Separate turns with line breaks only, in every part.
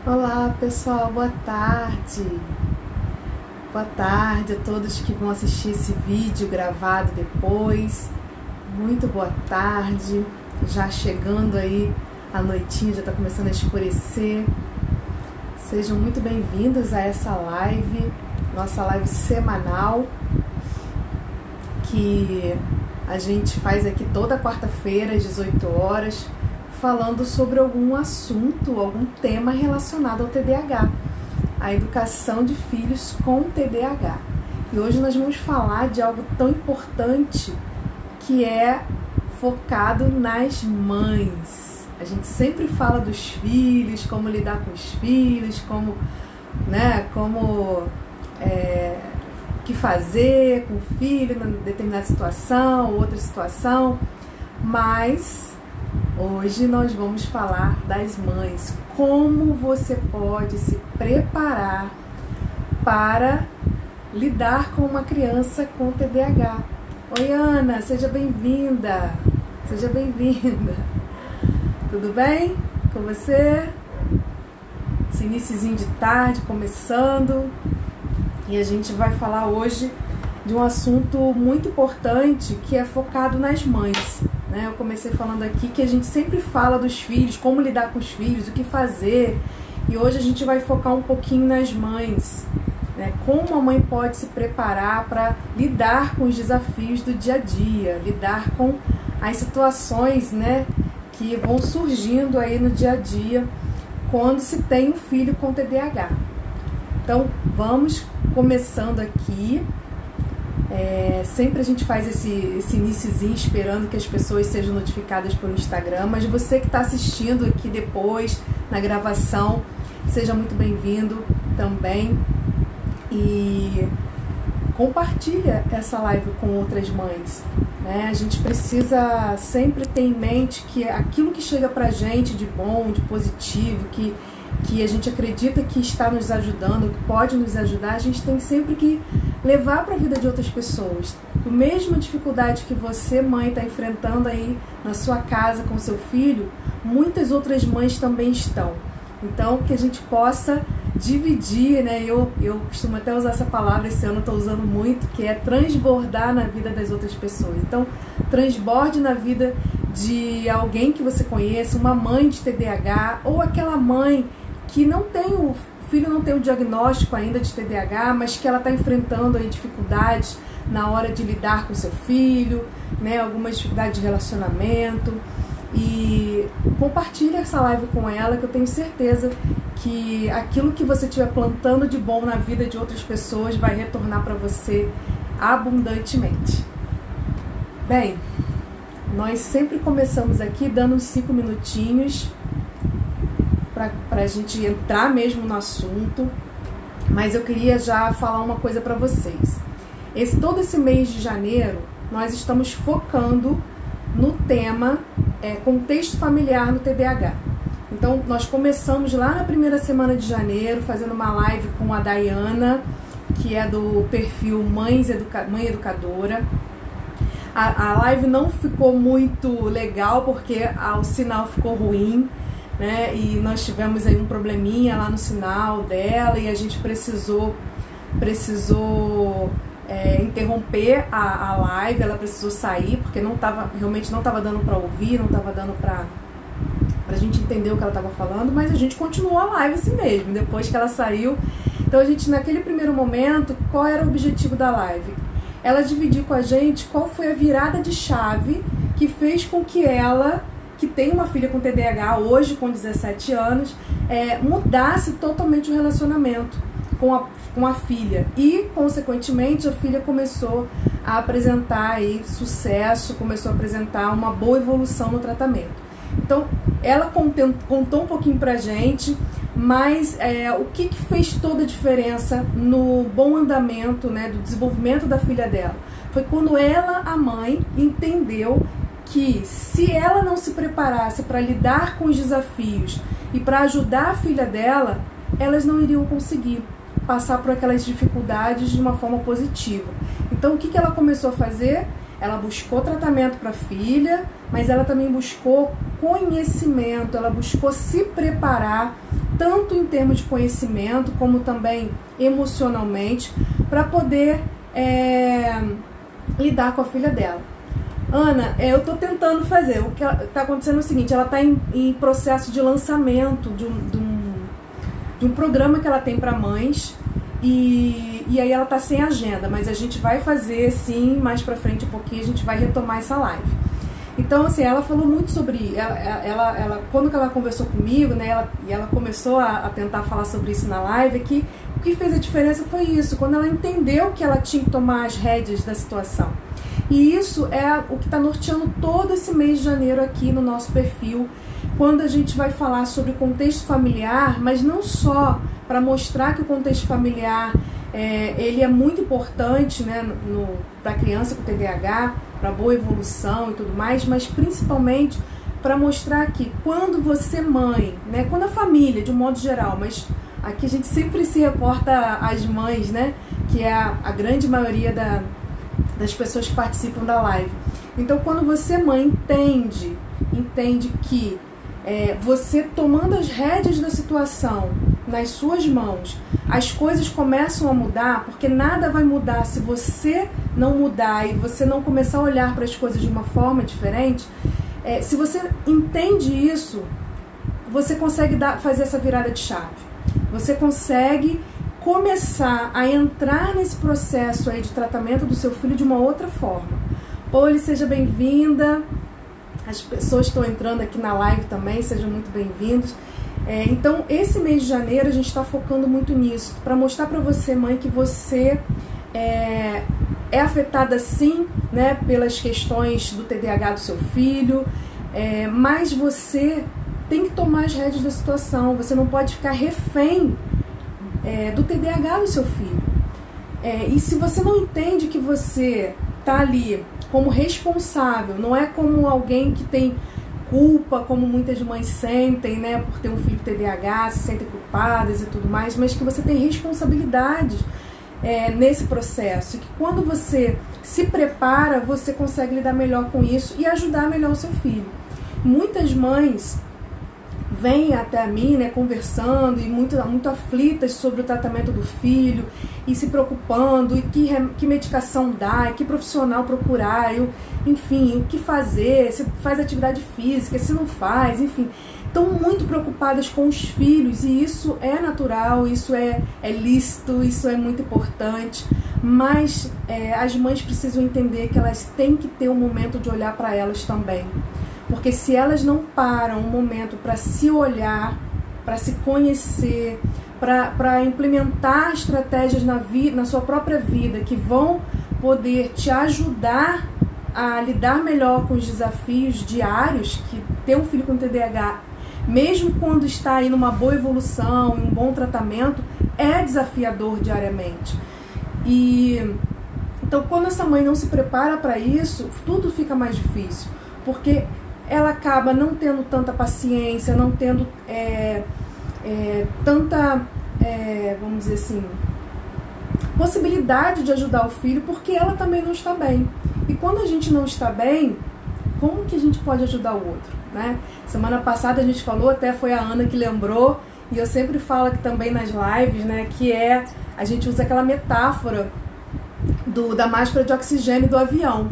Olá pessoal, boa tarde. Boa tarde a todos que vão assistir esse vídeo gravado depois. Muito boa tarde. Já chegando aí a noitinha, já está começando a escurecer. Sejam muito bem-vindos a essa live, nossa live semanal, que a gente faz aqui toda quarta-feira às 18 horas, falando sobre algum assunto, algum tema relacionado ao TDAH, a educação de filhos com TDAH. E hoje nós vamos falar de algo tão importante que é focado nas mães. A gente sempre fala dos filhos, como lidar com os filhos, como o que fazer com o filho em determinada situação, outra situação, mas hoje nós vamos falar das mães, como você pode se preparar para lidar com uma criança com TDAH. Oi Ana, seja bem-vinda, seja bem-vinda. Tudo bem com você? Esse iniciozinho de tarde começando, e a gente vai falar hoje de um assunto muito importante que é focado nas mães. Eu comecei falando aqui que a gente sempre fala dos filhos, como lidar com os filhos, o que fazer, e hoje a gente vai focar um pouquinho nas mães, como a mãe pode se preparar para lidar com os desafios do dia a dia, lidar com as situações que vão surgindo aí no dia a dia quando se tem um filho com TDAH. Então vamos começando aqui. Sempre a gente faz esse iniciozinho esperando que as pessoas sejam notificadas pelo Instagram, mas você que está assistindo aqui depois, na gravação, seja muito bem-vindo também, e compartilha essa live com outras mães. A gente precisa sempre ter em mente que aquilo que chega pra gente de bom, de positivo, que a gente acredita que está nos ajudando, que pode nos ajudar, a gente tem sempre que levar para a vida de outras pessoas. A mesma dificuldade que você, mãe, está enfrentando aí na sua casa com seu filho, muitas outras mães também estão. Então, que a gente possa dividir, eu costumo até usar essa palavra, esse ano eu estou usando muito, que é transbordar na vida das outras pessoas. Então, transborde na vida de alguém que você conheça, uma mãe de TDAH, ou aquela mãe que o filho não tem o diagnóstico ainda de TDAH, mas que ela está enfrentando aí dificuldades na hora de lidar com seu filho, alguma dificuldade de relacionamento, e compartilhe essa live com ela, que eu tenho certeza que aquilo que você estiver plantando de bom na vida de outras pessoas vai retornar para você abundantemente. Bem, nós sempre começamos aqui dando uns 5 minutinhos para a gente entrar mesmo no assunto, mas eu queria já falar uma coisa para vocês. Todo esse mês de janeiro, nós estamos focando no tema contexto familiar no TDAH. Então, nós começamos lá na primeira semana de janeiro, fazendo uma live com a Dayana, que é do perfil Mãe Educadora. A live não ficou muito legal, porque o sinal ficou ruim, e nós tivemos aí um probleminha lá no sinal dela, e a gente precisou interromper a live. Ela precisou sair, porque realmente não estava dando para ouvir, não estava dando para a gente entender o que ela estava falando, mas a gente continuou a live assim mesmo, depois que ela saiu. Então a gente, naquele primeiro momento, qual era o objetivo da live? Ela dividiu com a gente qual foi a virada de chave que fez com que ela, que tem uma filha com TDAH hoje, com 17 anos, mudasse totalmente o relacionamento com a filha. E, consequentemente, a filha começou a apresentar aí sucesso, começou a apresentar uma boa evolução no tratamento. Então, ela contou um pouquinho pra gente, mas o que fez toda a diferença no bom andamento, do desenvolvimento da filha dela? Foi quando ela, a mãe, entendeu que se ela não se preparasse para lidar com os desafios e para ajudar a filha dela, elas não iriam conseguir passar por aquelas dificuldades de uma forma positiva. Então, o que ela começou a fazer? Ela buscou tratamento para a filha, mas ela também buscou conhecimento, ela buscou se preparar tanto em termos de conhecimento, como também emocionalmente, para poder lidar com a filha dela. Ana, eu estou tentando fazer. O que está acontecendo é o seguinte: ela está em processo de lançamento de um programa que ela tem para mães, e aí ela está sem agenda, mas a gente vai fazer sim, mais para frente um pouquinho, a gente vai retomar essa live. Então, assim, ela falou muito sobre... Quando ela conversou comigo, né, ela começou a tentar falar sobre isso na live, que o que fez a diferença foi isso, quando ela entendeu que ela tinha que tomar as rédeas da situação. E isso é o que está norteando todo esse mês de janeiro aqui no nosso perfil, quando a gente vai falar sobre contexto familiar, mas não só para mostrar que o contexto familiar ele é muito importante, né, para a criança com TDAH, para boa evolução e tudo mais, mas principalmente para mostrar que quando você mãe, né, quando a família de um modo geral, mas aqui a gente sempre se reporta às mães, né, que é a grande maioria das pessoas que participam da live. Então, quando você mãe entende que você tomando as rédeas da situação nas suas mãos, as coisas começam a mudar, porque nada vai mudar se você não mudar e você não começar a olhar para as coisas de uma forma diferente. Se você entende isso, você consegue fazer essa virada de chave. Você consegue começar a entrar nesse processo aí de tratamento do seu filho de uma outra forma. Poli, seja bem-vinda. As pessoas que estão entrando aqui na live também, sejam muito bem-vindos. Então, esse mês de janeiro a gente está focando muito nisso, para mostrar para você, mãe, que você é afetada sim, né, pelas questões do TDAH do seu filho, mas você tem que tomar as rédeas da situação, você não pode ficar refém do TDAH do seu filho. E se você não entende que você está ali como responsável, não é como alguém que tem culpa, como muitas mães sentem, né, por ter um filho com TDAH, se sentem culpadas e tudo mais, mas que você tem responsabilidade nesse processo, e que quando você se prepara, você consegue lidar melhor com isso e ajudar melhor o seu filho. Muitas mães vêm até a mim, né, conversando e muito aflitas sobre o tratamento do filho e se preocupando, e que medicação dar, que profissional procurar, enfim, o que fazer, se faz atividade física, se não faz, enfim. Estão muito preocupadas com os filhos, e isso é natural, isso é lícito, isso é muito importante, mas as mães precisam entender que elas têm que ter um momento de olhar para elas também. Porque se elas não param um momento para se olhar, para se conhecer, para implementar estratégias na sua própria vida que vão poder te ajudar a lidar melhor com os desafios diários, que ter um filho com TDAH, mesmo quando está aí numa boa evolução, em um bom tratamento, é desafiador diariamente. Então, quando essa mãe não se prepara para isso, tudo fica mais difícil, porque ela acaba não tendo tanta paciência, não tendo tanta, vamos dizer assim, possibilidade de ajudar o filho, porque ela também não está bem. E quando a gente não está bem, como que a gente pode ajudar o outro, né? Semana passada a gente falou, até foi a Ana que lembrou, e eu sempre falo aqui também nas lives, né, que a gente usa aquela metáfora da máscara de oxigênio do avião.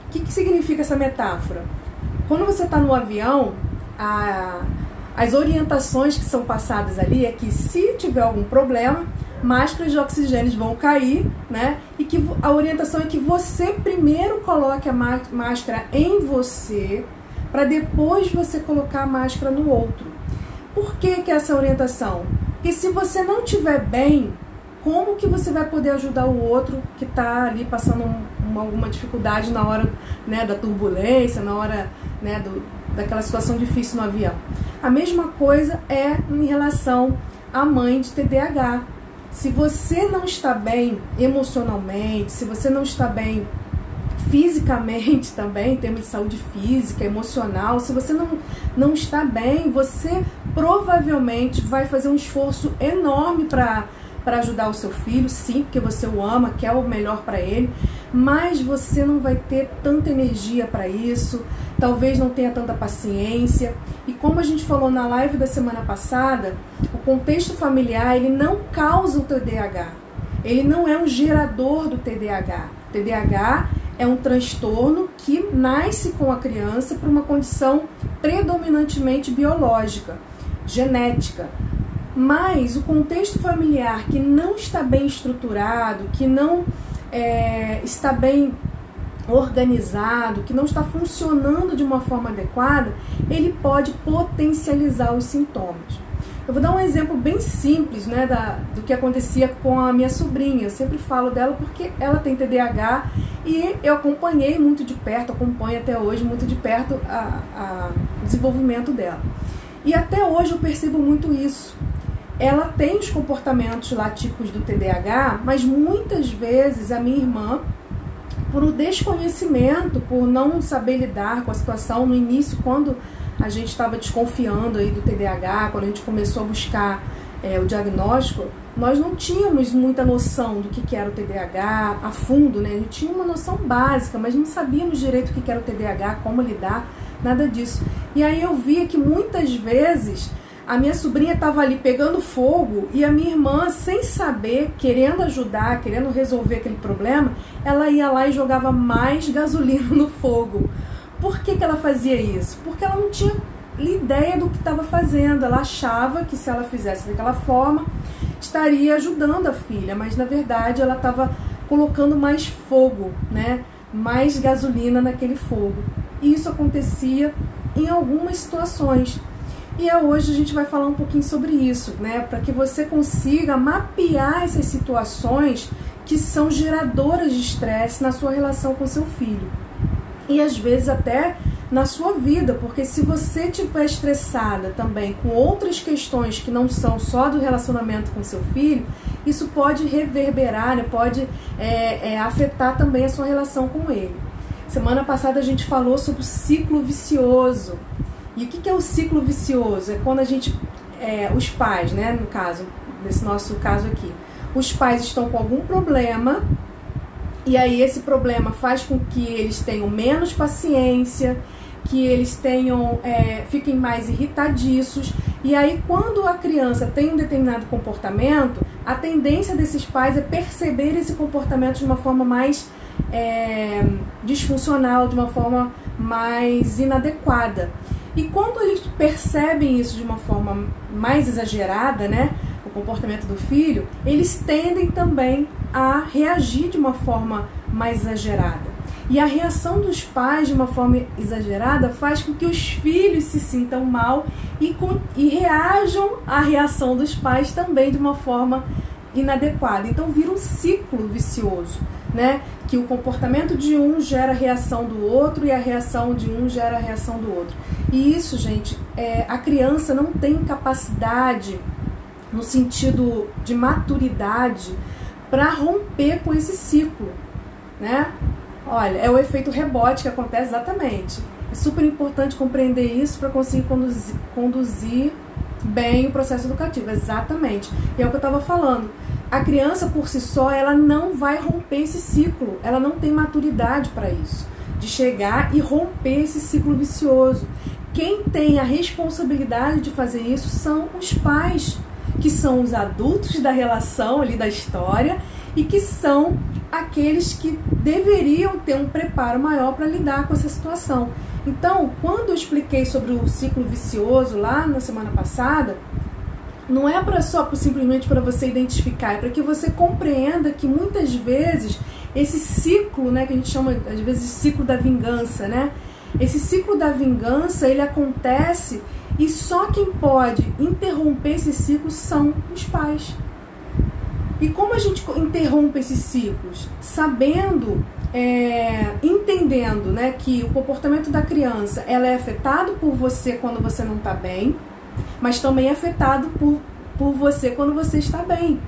O que significa essa metáfora? Quando você está no avião, as orientações que são passadas ali é que, se tiver algum problema, máscaras de oxigênio vão cair, né? E que a orientação é que você primeiro coloque a máscara em você, para depois você colocar a máscara no outro. Por que essa orientação? Porque se você não estiver bem, como que você vai poder ajudar o outro que está ali passando alguma dificuldade na hora, né, da turbulência, na hora, né, daquela situação difícil no avião? A mesma coisa é em relação à mãe de TDAH. Se você não está bem emocionalmente, se você não está bem fisicamente também, em termos de saúde física, emocional, se você não está bem, você provavelmente vai fazer um esforço enorme para ajudar o seu filho, sim, porque você o ama, quer o melhor para ele, mas você não vai ter tanta energia para isso, talvez não tenha tanta paciência. E como a gente falou na live da semana passada, o contexto familiar, ele não causa o TDAH. Ele não é um gerador do TDAH. O TDAH é um transtorno que nasce com a criança por uma condição predominantemente biológica, genética. Mas o contexto familiar que não está bem estruturado, que não está bem organizado, que não está funcionando de uma forma adequada, ele pode potencializar os sintomas. Eu vou dar um exemplo bem simples, né, do que acontecia com a minha sobrinha. Eu sempre falo dela porque ela tem TDAH e eu acompanhei muito de perto, acompanho até hoje muito de perto o desenvolvimento dela. E até hoje eu percebo muito isso. Ela tem os comportamentos lá típicos do TDAH, mas muitas vezes a minha irmã, por um desconhecimento, por não saber lidar com a situação no início, quando a gente estava desconfiando aí do TDAH, quando a gente começou a buscar o diagnóstico, nós não tínhamos muita noção do que era o TDAH a fundo, né? A gente tinha uma noção básica, mas não sabíamos direito o que era o TDAH, como lidar, nada disso. E aí eu via que muitas vezes a minha sobrinha estava ali pegando fogo e a minha irmã, sem saber, querendo ajudar, querendo resolver aquele problema, ela ia lá e jogava mais gasolina no fogo. Por que ela fazia isso? Porque ela não tinha ideia do que estava fazendo. Ela achava que se ela fizesse daquela forma, estaria ajudando a filha, mas na verdade ela estava colocando mais fogo, né? Mais gasolina naquele fogo. E isso acontecia em algumas situações. E hoje a gente vai falar um pouquinho sobre isso, né? Para que você consiga mapear essas situações que são geradoras de estresse na sua relação com seu filho. E às vezes até na sua vida, porque se você estiver estressada também com outras questões que não são só do relacionamento com seu filho, isso pode reverberar, né? Pode afetar também a sua relação com ele. Semana passada a gente falou sobre o ciclo vicioso. E o que é o ciclo vicioso? É quando a gente, os pais, né, no caso, nesse nosso caso aqui, os pais estão com algum problema e aí esse problema faz com que eles tenham menos paciência, que eles fiquem mais irritadiços. E aí quando a criança tem um determinado comportamento, a tendência desses pais é perceber esse comportamento de uma forma mais disfuncional, de uma forma mais inadequada. E quando eles percebem isso de uma forma mais exagerada, né, o comportamento do filho, eles tendem também a reagir de uma forma mais exagerada. E a reação dos pais de uma forma exagerada faz com que os filhos se sintam mal e reajam à reação dos pais também de uma forma inadequada. Então vira um ciclo vicioso, né? Que o comportamento de um gera a reação do outro e a reação de um gera a reação do outro. E isso, gente, a criança não tem capacidade, no sentido de maturidade, para romper com esse ciclo, né? Olha, é o efeito rebote que acontece exatamente. É super importante compreender isso para conseguir conduzir bem o processo educativo, exatamente. E é o que eu estava falando. A criança, por si só, ela não vai romper esse ciclo. Ela não tem maturidade para isso, de chegar e romper esse ciclo vicioso. Quem tem a responsabilidade de fazer isso são os pais, que são os adultos da relação ali da história e que são aqueles que deveriam ter um preparo maior para lidar com essa situação. Então, quando eu expliquei sobre o ciclo vicioso lá na semana passada, não é simplesmente para você identificar, é para que você compreenda que muitas vezes esse ciclo, né, que a gente chama às vezes de ciclo da vingança, né? Esse ciclo da vingança, ele acontece e só quem pode interromper esse ciclo são os pais. E como a gente interrompe esses ciclos? Sabendo, entendendo, né, que o comportamento da criança ela é afetado por você quando você não está bem, mas também é afetado por você quando você está bem.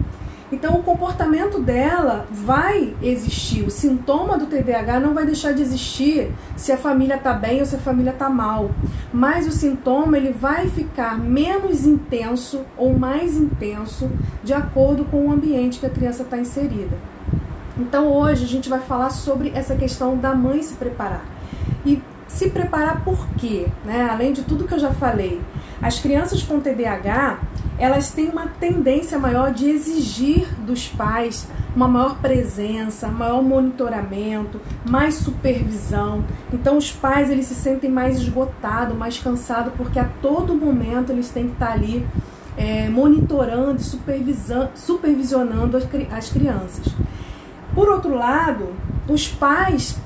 Então o comportamento dela vai existir, o sintoma do TDAH não vai deixar de existir se a família está bem ou se a família está mal, mas o sintoma ele vai ficar menos intenso ou mais intenso de acordo com o ambiente que a criança está inserida. Então hoje a gente vai falar sobre essa questão da mãe se preparar. E se preparar por quê? Né? Além de tudo que eu já falei, as crianças com TDAH, elas têm uma tendência maior de exigir dos pais uma maior presença, maior monitoramento, mais supervisão. Então os pais, eles se sentem mais esgotados, mais cansados, porque a todo momento eles têm que estar ali monitorando e supervisionando as crianças. Por outro lado, os pais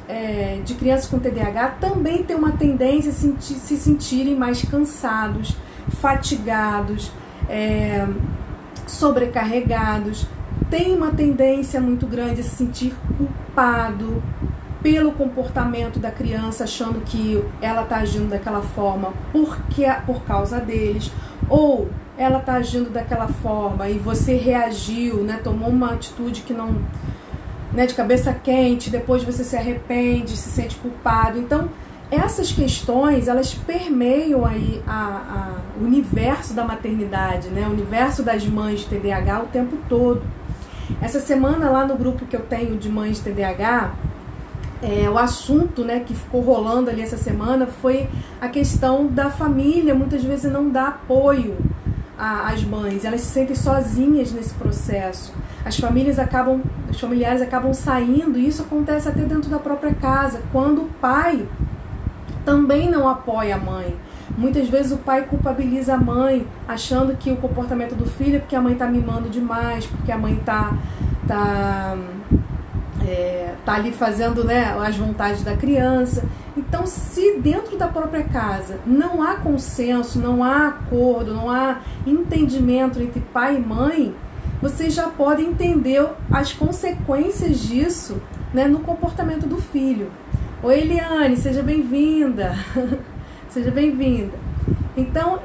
de crianças com TDAH também têm uma tendência a se sentirem mais cansados, fatigados, sobrecarregados, tem uma tendência muito grande a se sentir culpado pelo comportamento da criança, achando que ela está agindo daquela forma por causa deles, ou ela está agindo daquela forma e você reagiu, né, tomou uma atitude que não, né, de cabeça quente, depois você se arrepende, se sente culpado. Então, essas questões, elas permeiam aí o universo da maternidade, né, o universo das mães de TDAH o tempo todo. Essa semana, lá no grupo que eu tenho de mães de TDAH, o assunto, né, que ficou rolando ali essa semana foi a questão da família, muitas vezes não dá apoio às mães, elas se sentem sozinhas nesse processo. Os familiares acabam saindo, e isso acontece até dentro da própria casa, quando o pai também não apoia a mãe. Muitas vezes o pai culpabiliza a mãe, achando que o comportamento do filho é porque a mãe está mimando demais, porque a mãe está ali fazendo, né, as vontades da criança. Então, se dentro da própria casa não há consenso, não há acordo, não há entendimento entre pai e mãe, vocês já podem entender as consequências disso, né, no comportamento do filho. Oi, Eliane, seja bem-vinda. Seja bem-vinda. Então,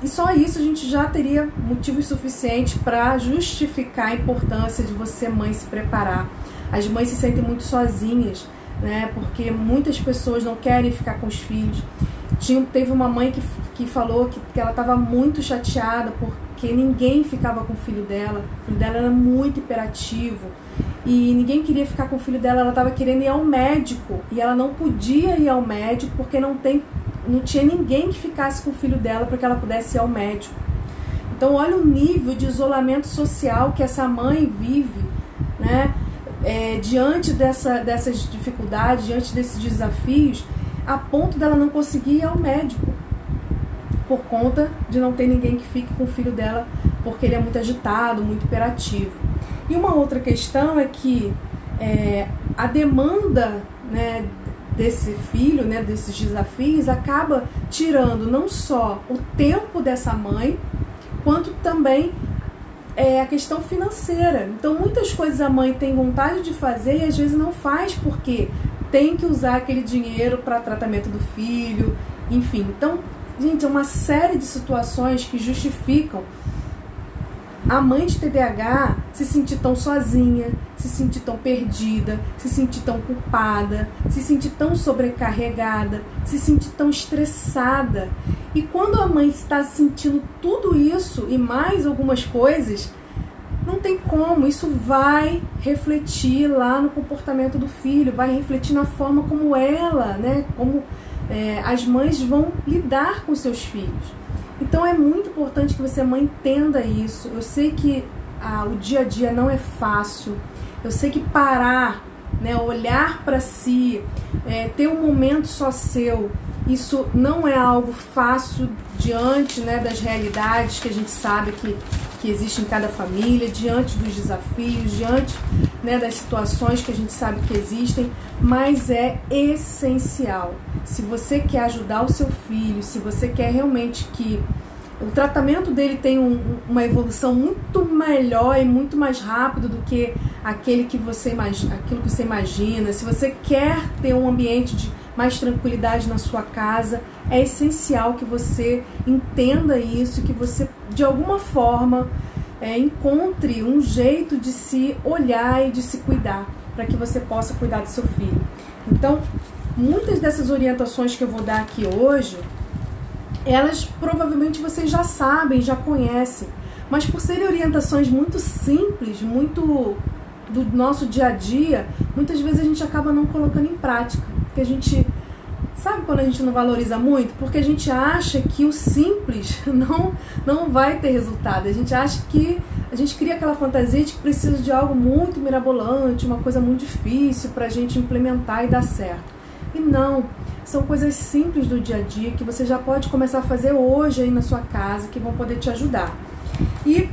e só isso a gente já teria motivos suficientes para justificar a importância de você, mãe, se preparar. As mães se sentem muito sozinhas, né? Porque muitas pessoas não querem ficar com os filhos. Teve uma mãe que falou que ela estava muito chateada porque ninguém ficava com o filho dela. O filho dela era muito hiperativo e ninguém queria ficar com o filho dela. Ela estava querendo ir ao médico e ela não podia ir ao médico porque não tinha ninguém que ficasse com o filho dela para que ela pudesse ir ao médico. Então olha o nível de isolamento social que essa mãe vive, né? Diante dessas dificuldades, diante desses desafios, a ponto dela não conseguir ir ao médico por conta de não ter ninguém que fique com o filho dela, porque ele é muito agitado, muito hiperativo. E uma outra questão é que a demanda, né, desse filho, né, desses desafios, acaba tirando não só o tempo dessa mãe, quanto também a questão financeira. Então, muitas coisas a mãe tem vontade de fazer e às vezes não faz porque tem que usar aquele dinheiro para tratamento do filho, enfim. Então, gente, é uma série de situações que justificam a mãe de TDAH se sentir tão sozinha, se sentir tão perdida, se sentir tão culpada, se sentir tão sobrecarregada, se sentir tão estressada. E quando a mãe está sentindo tudo isso e mais algumas coisas, não tem como, isso vai refletir lá no comportamento do filho, vai refletir na forma como ela, né, como as mães vão lidar com seus filhos. Então é muito importante que você, mãe, entenda isso. Eu sei que o dia a dia não é fácil, eu sei que parar, né, olhar para si, ter um momento só seu, isso não é algo fácil diante, né, das realidades que a gente sabe que existem em cada família, diante dos desafios, diante, né, das situações que a gente sabe que existem, mas é essencial. Se você quer ajudar o seu filho, se você quer realmente que o tratamento dele tenha uma evolução muito melhor e muito mais rápido do que aquilo que você imagina, se você quer ter um ambiente de mais tranquilidade na sua casa, é essencial que você entenda isso, que você, de alguma forma, encontre um jeito de se olhar e de se cuidar, para que você possa cuidar do seu filho. Então, muitas dessas orientações que eu vou dar aqui hoje, elas provavelmente vocês já sabem, já conhecem, mas por serem orientações muito simples, muito do nosso dia a dia, muitas vezes a gente acaba não colocando em prática. Porque a gente, sabe quando a gente não valoriza muito? Porque a gente acha que o simples não vai ter resultado. A gente acha que, a gente cria aquela fantasia de que precisa de algo muito mirabolante, uma coisa muito difícil para a gente implementar e dar certo. E não, são coisas simples do dia a dia que você já pode começar a fazer hoje aí na sua casa, que vão poder te ajudar. E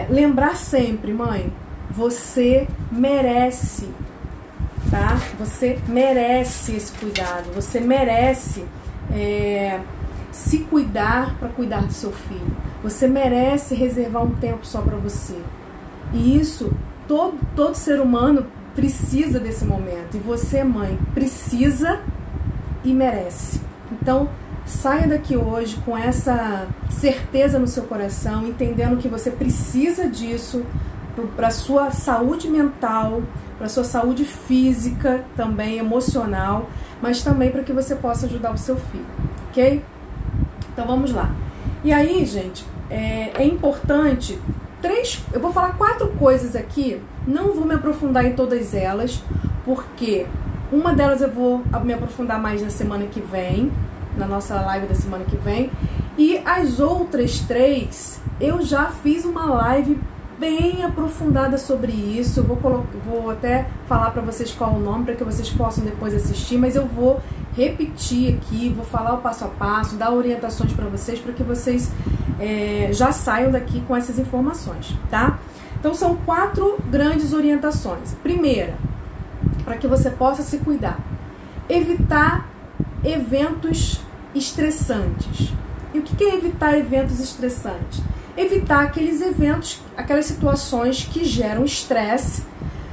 lembrar sempre, mãe, você merece, tá? Você merece esse cuidado, você merece se cuidar para cuidar do seu filho. Você merece reservar um tempo só para você. E isso, todo ser humano precisa desse momento. E você, mãe, precisa e merece. Então, saia daqui hoje com essa certeza no seu coração, entendendo que você precisa disso para a sua saúde mental, para a sua saúde física, também emocional, mas também para que você possa ajudar o seu filho, ok? Então vamos lá. E aí, gente, é importante, eu vou falar 4 coisas aqui, não vou me aprofundar em todas elas, porque uma delas eu vou me aprofundar mais na semana que vem, na nossa live da semana que vem, e as outras 3 eu já fiz uma live bem aprofundada sobre isso. Eu vou até falar para vocês qual é o nome, para que vocês possam depois assistir, mas eu vou repetir aqui, vou falar o passo a passo, dar orientações para vocês, para que vocês já saiam daqui com essas informações, tá? Então são 4 grandes orientações. Primeira, para que você possa se cuidar, evitar eventos estressantes. E o que é evitar eventos estressantes? Evitar aqueles eventos, aquelas situações que geram estresse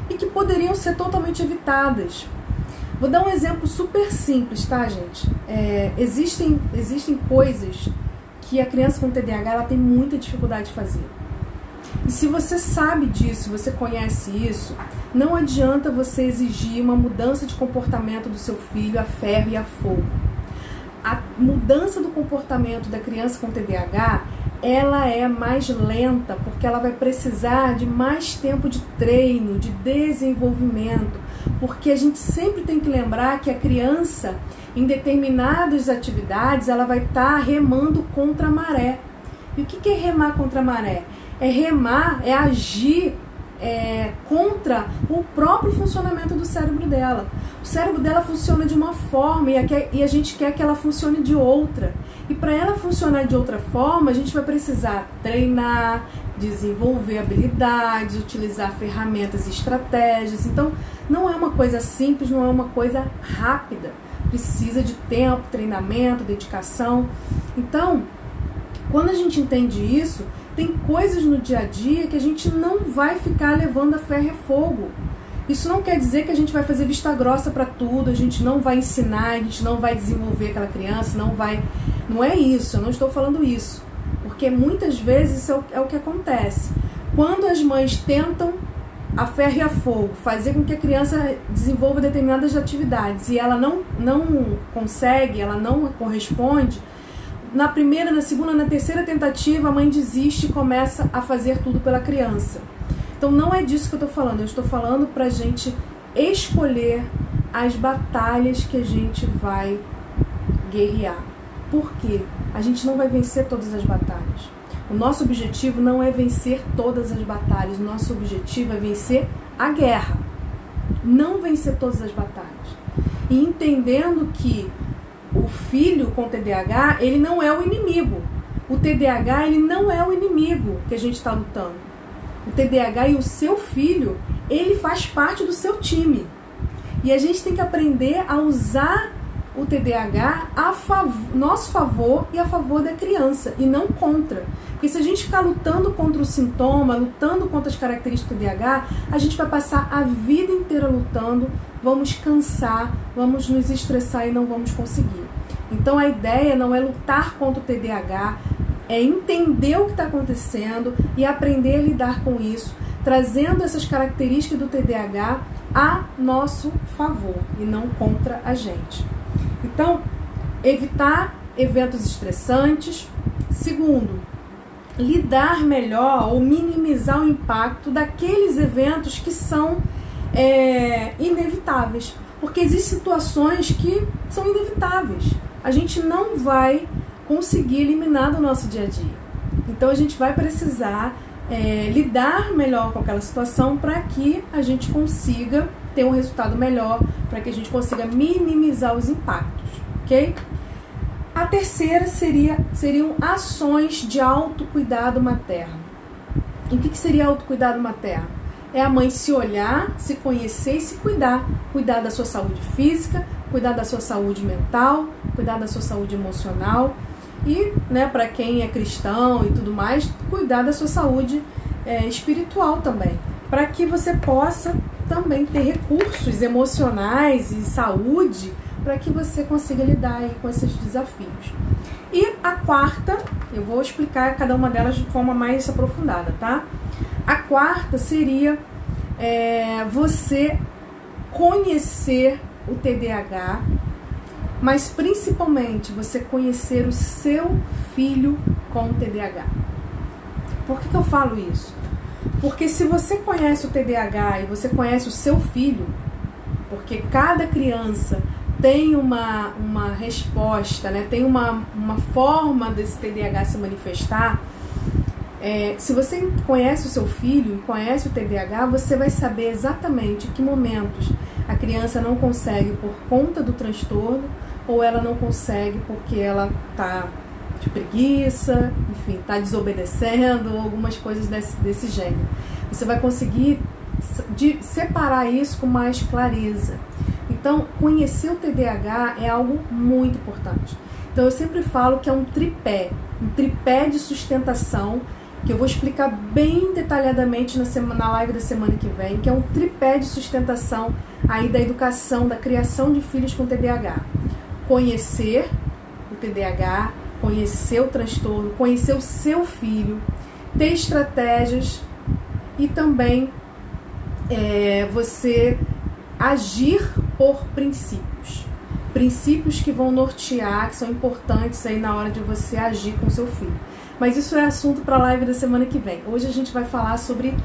e que poderiam ser totalmente evitadas. Vou dar um exemplo super simples, tá, gente? Existem coisas que a criança com TDAH ela tem muita dificuldade de fazer. E se você sabe disso, você conhece isso, não adianta você exigir uma mudança de comportamento do seu filho a ferro e a fogo. A mudança do comportamento da criança com TDAH, ela é mais lenta, porque ela vai precisar de mais tempo de treino, de desenvolvimento, porque a gente sempre tem que lembrar que a criança, em determinadas atividades, ela vai estar remando contra a maré. E o que é remar contra a maré? Remar, agir contra o próprio funcionamento do cérebro dela. O cérebro dela funciona de uma forma e a gente quer que ela funcione de outra. E para ela funcionar de outra forma, a gente vai precisar treinar, desenvolver habilidades, utilizar ferramentas e estratégias. Então, não é uma coisa simples, não é uma coisa rápida. Precisa de tempo, treinamento, dedicação. Então, quando a gente entende isso, tem coisas no dia a dia que a gente não vai ficar levando a ferro e fogo. Isso não quer dizer que a gente vai fazer vista grossa para tudo, a gente não vai ensinar, a gente não vai desenvolver aquela criança, não é isso, eu não estou falando isso. Porque muitas vezes isso é o que acontece. Quando as mães tentam a ferro e a fogo fazer com que a criança desenvolva determinadas atividades e ela não consegue, ela não corresponde, na primeira, na segunda, na terceira tentativa, a mãe desiste e começa a fazer tudo pela criança. Então não é disso que eu estou falando. Eu estou falando para a gente escolher as batalhas que a gente vai guerrear. Por quê? A gente não vai vencer todas as batalhas. O nosso objetivo não é vencer todas as batalhas. O nosso objetivo é vencer a guerra. Não vencer todas as batalhas. E entendendo que o filho com TDAH, ele não é o inimigo. O TDAH, ele não é o inimigo que a gente está lutando. O TDAH e o seu filho, ele faz parte do seu time. E a gente tem que aprender a usar o TDAH a nosso favor e a favor da criança, e não contra. Porque se a gente ficar lutando contra o sintoma, lutando contra as características do TDAH, a gente vai passar a vida inteira lutando, vamos cansar, vamos nos estressar e não vamos conseguir. Então a ideia não é lutar contra o TDAH, é entender o que está acontecendo e aprender a lidar com isso, trazendo essas características do TDAH a nosso favor e não contra a gente. Então, evitar eventos estressantes. Segundo, lidar melhor ou minimizar o impacto daqueles eventos que são inevitáveis. Porque existem situações que são inevitáveis. A gente não vai conseguir eliminar do nosso dia a dia. Então a gente vai precisar lidar melhor com aquela situação para que a gente consiga ter um resultado melhor, para que a gente consiga minimizar os impactos, ok? A terceira seriam ações de autocuidado materno. E o que seria autocuidado materno? É a mãe se olhar, se conhecer e se cuidar. Cuidar da sua saúde física, cuidar da sua saúde mental, cuidar da sua saúde emocional. E, para quem é cristão e tudo mais, cuidar da sua saúde espiritual também. Para que você possa também ter recursos emocionais e saúde para que você consiga lidar aí com esses desafios. E a quarta, eu vou explicar cada uma delas de forma mais aprofundada, tá? A quarta seria você conhecer o TDAH, mas principalmente você conhecer o seu filho com o TDAH. Por que eu falo isso? Porque se você conhece o TDAH e você conhece o seu filho, porque cada criança tem uma resposta, tem uma forma desse TDAH se manifestar. Se você conhece o seu filho e conhece o TDAH, você vai saber exatamente em que momentos a criança não consegue por conta do transtorno, ou ela não consegue porque ela está de preguiça, enfim, está desobedecendo, ou algumas coisas desse gênero. Você vai conseguir separar isso com mais clareza. Então, conhecer o TDAH é algo muito importante. Então, eu sempre falo que é um tripé de sustentação, que eu vou explicar bem detalhadamente na live da semana que vem, que é um tripé de sustentação aí da educação, da criação de filhos com TDAH. Conhecer o TDAH, conhecer o transtorno, conhecer o seu filho, ter estratégias e também você agir por princípios. Princípios que vão nortear, que são importantes aí na hora de você agir com seu filho. Mas isso é assunto para a live da semana que vem. Hoje a gente vai falar sobre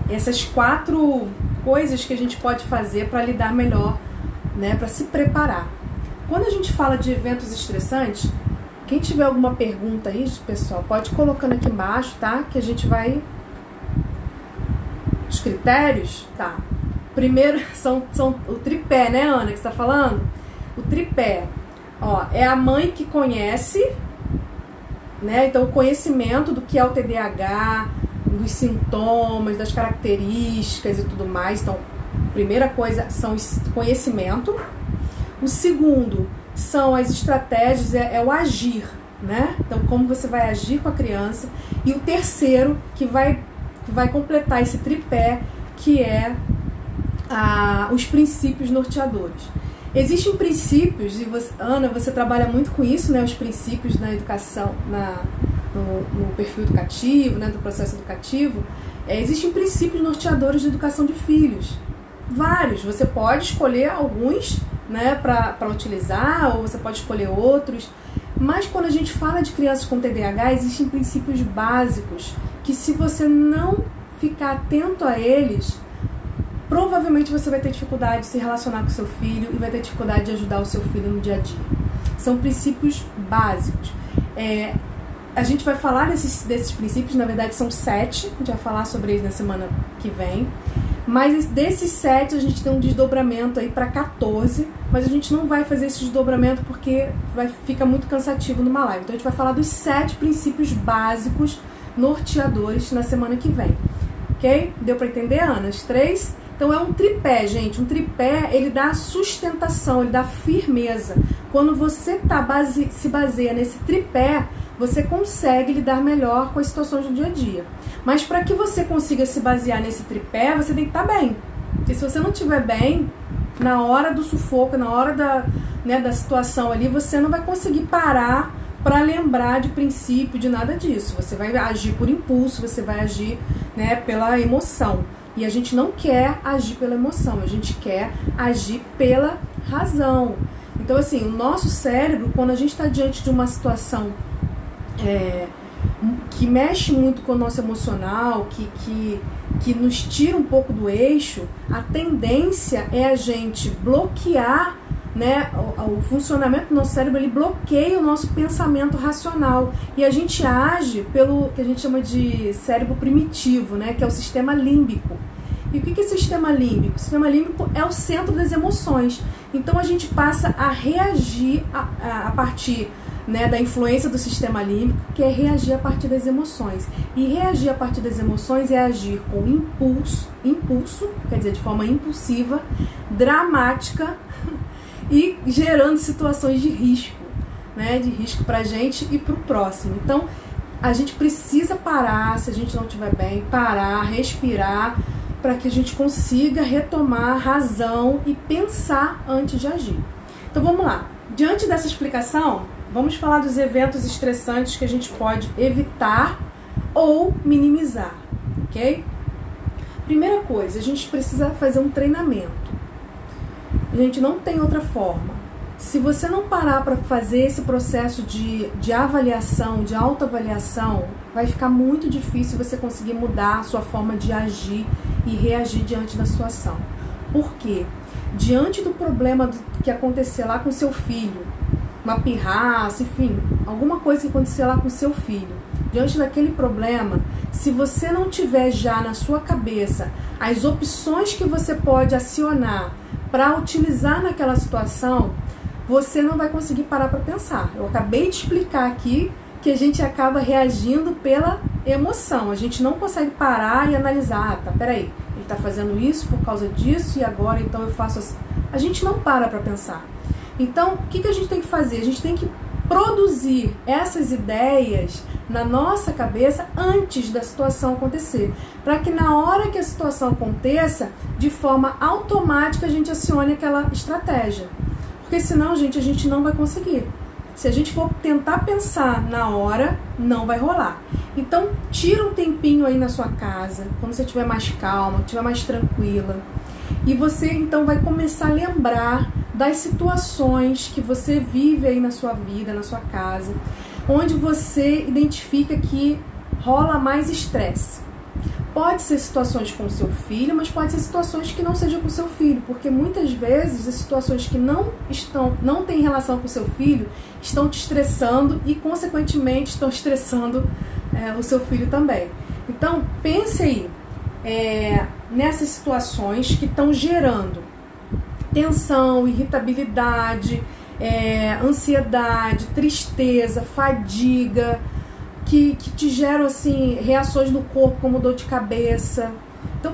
essas 4 coisas que a gente pode fazer para lidar melhor, para se preparar. Quando a gente fala de eventos estressantes, quem tiver alguma pergunta aí, pessoal, pode ir colocando aqui embaixo, tá? Que a gente vai... Os critérios, tá? Primeiro são o tripé, né, Ana, que você está falando? O tripé, é a mãe que conhece, então o conhecimento do que é o TDAH, dos sintomas, das características e tudo mais. Então, primeira coisa são o conhecimento. O segundo são as estratégias, é o agir, Então, como você vai agir com a criança. E o terceiro, que vai completar esse tripé, que é os princípios norteadores. Existem princípios, e Ana, você trabalha muito com isso, os princípios na educação, no perfil educativo, do processo educativo. Existem princípios norteadores de educação de filhos. Vários. Você pode escolher alguns para utilizar, ou você pode escolher outros. Mas quando a gente fala de crianças com TDAH, existem princípios básicos que, se você não ficar atento a eles, provavelmente você vai ter dificuldade de se relacionar com seu filho e vai ter dificuldade de ajudar o seu filho no dia a dia. São princípios básicos. A gente vai falar desses princípios, na verdade são 7, a gente vai falar sobre eles na semana que vem. Mas desses 7 a gente tem um desdobramento aí para 14, mas a gente não vai fazer esse desdobramento porque fica muito cansativo numa live. Então a gente vai falar dos 7 princípios básicos norteadores na semana que vem. Ok? Deu para entender, Ana? As 3? Então é um tripé, gente. Um tripé, ele dá sustentação, ele dá firmeza. Quando você se baseia nesse tripé, você consegue lidar melhor com as situações do dia a dia. Mas para que você consiga se basear nesse tripé, você tem que estar bem. Porque se você não estiver bem, na hora do sufoco, na hora da situação ali, você não vai conseguir parar para lembrar de princípio, de nada disso. Você vai agir por impulso, você vai agir pela emoção. E a gente não quer agir pela emoção, a gente quer agir pela razão. Então, assim, o nosso cérebro, quando a gente está diante de uma situação que mexe muito com o nosso emocional, que nos tira um pouco do eixo, a tendência é a gente bloquear, né, o funcionamento do nosso cérebro. Ele bloqueia o nosso pensamento racional e a gente age pelo que a gente chama de cérebro primitivo, né, que é o sistema límbico. E o que é o sistema límbico? O sistema límbico é o centro das emoções. Então a gente passa a reagir a partir, né, da influência do sistema límbico, que é reagir a partir das emoções. E reagir a partir das emoções é agir com impulso, quer dizer, de forma impulsiva, dramática e gerando situações de risco, né, de risco para a gente e para o próximo. Então a gente precisa parar, se a gente não estiver bem, parar, respirar, para que a gente consiga retomar a razão e pensar antes de agir. Então vamos lá. Diante dessa explicação, vamos falar dos eventos estressantes que a gente pode evitar ou minimizar, ok? Primeira coisa, a gente precisa fazer um treinamento. A gente não tem outra forma. Se você não parar para fazer esse processo de avaliação, de autoavaliação, vai ficar muito difícil você conseguir mudar a sua forma de agir e reagir diante da situação. Por quê? Diante do problema que acontecer lá com seu filho, uma pirraça, enfim, alguma coisa que acontecer lá com seu filho, diante daquele problema, se você não tiver já na sua cabeça as opções que você pode acionar para utilizar naquela situação, você não vai conseguir parar para pensar. Eu acabei de explicar aqui que a gente acaba reagindo pela emoção. A gente não consegue parar e analisar. Tá, peraí, ele está fazendo isso por causa disso e agora então eu faço assim. A gente não para pensar. Então, o que a gente tem que fazer? A gente tem que produzir essas ideias na nossa cabeça antes da situação acontecer, para que na hora que a situação aconteça, de forma automática a gente acione aquela estratégia. Porque senão, gente, a gente não vai conseguir. Se a gente for tentar pensar na hora, não vai rolar. Então, tira um tempinho aí na sua casa, quando você estiver mais calma, estiver mais tranquila. E você, então, vai começar a lembrar das situações que você vive aí na sua vida, na sua casa, onde você identifica que rola mais estresse. Pode ser situações com o seu filho, mas pode ser situações que não sejam com o seu filho, porque muitas vezes as situações que não têm relação com o seu filho estão te estressando e, consequentemente, estão estressando o seu filho também. Então, pense aí nessas situações que estão gerando tensão, irritabilidade, ansiedade, tristeza, fadiga, que te geram assim, reações no corpo, como dor de cabeça. Então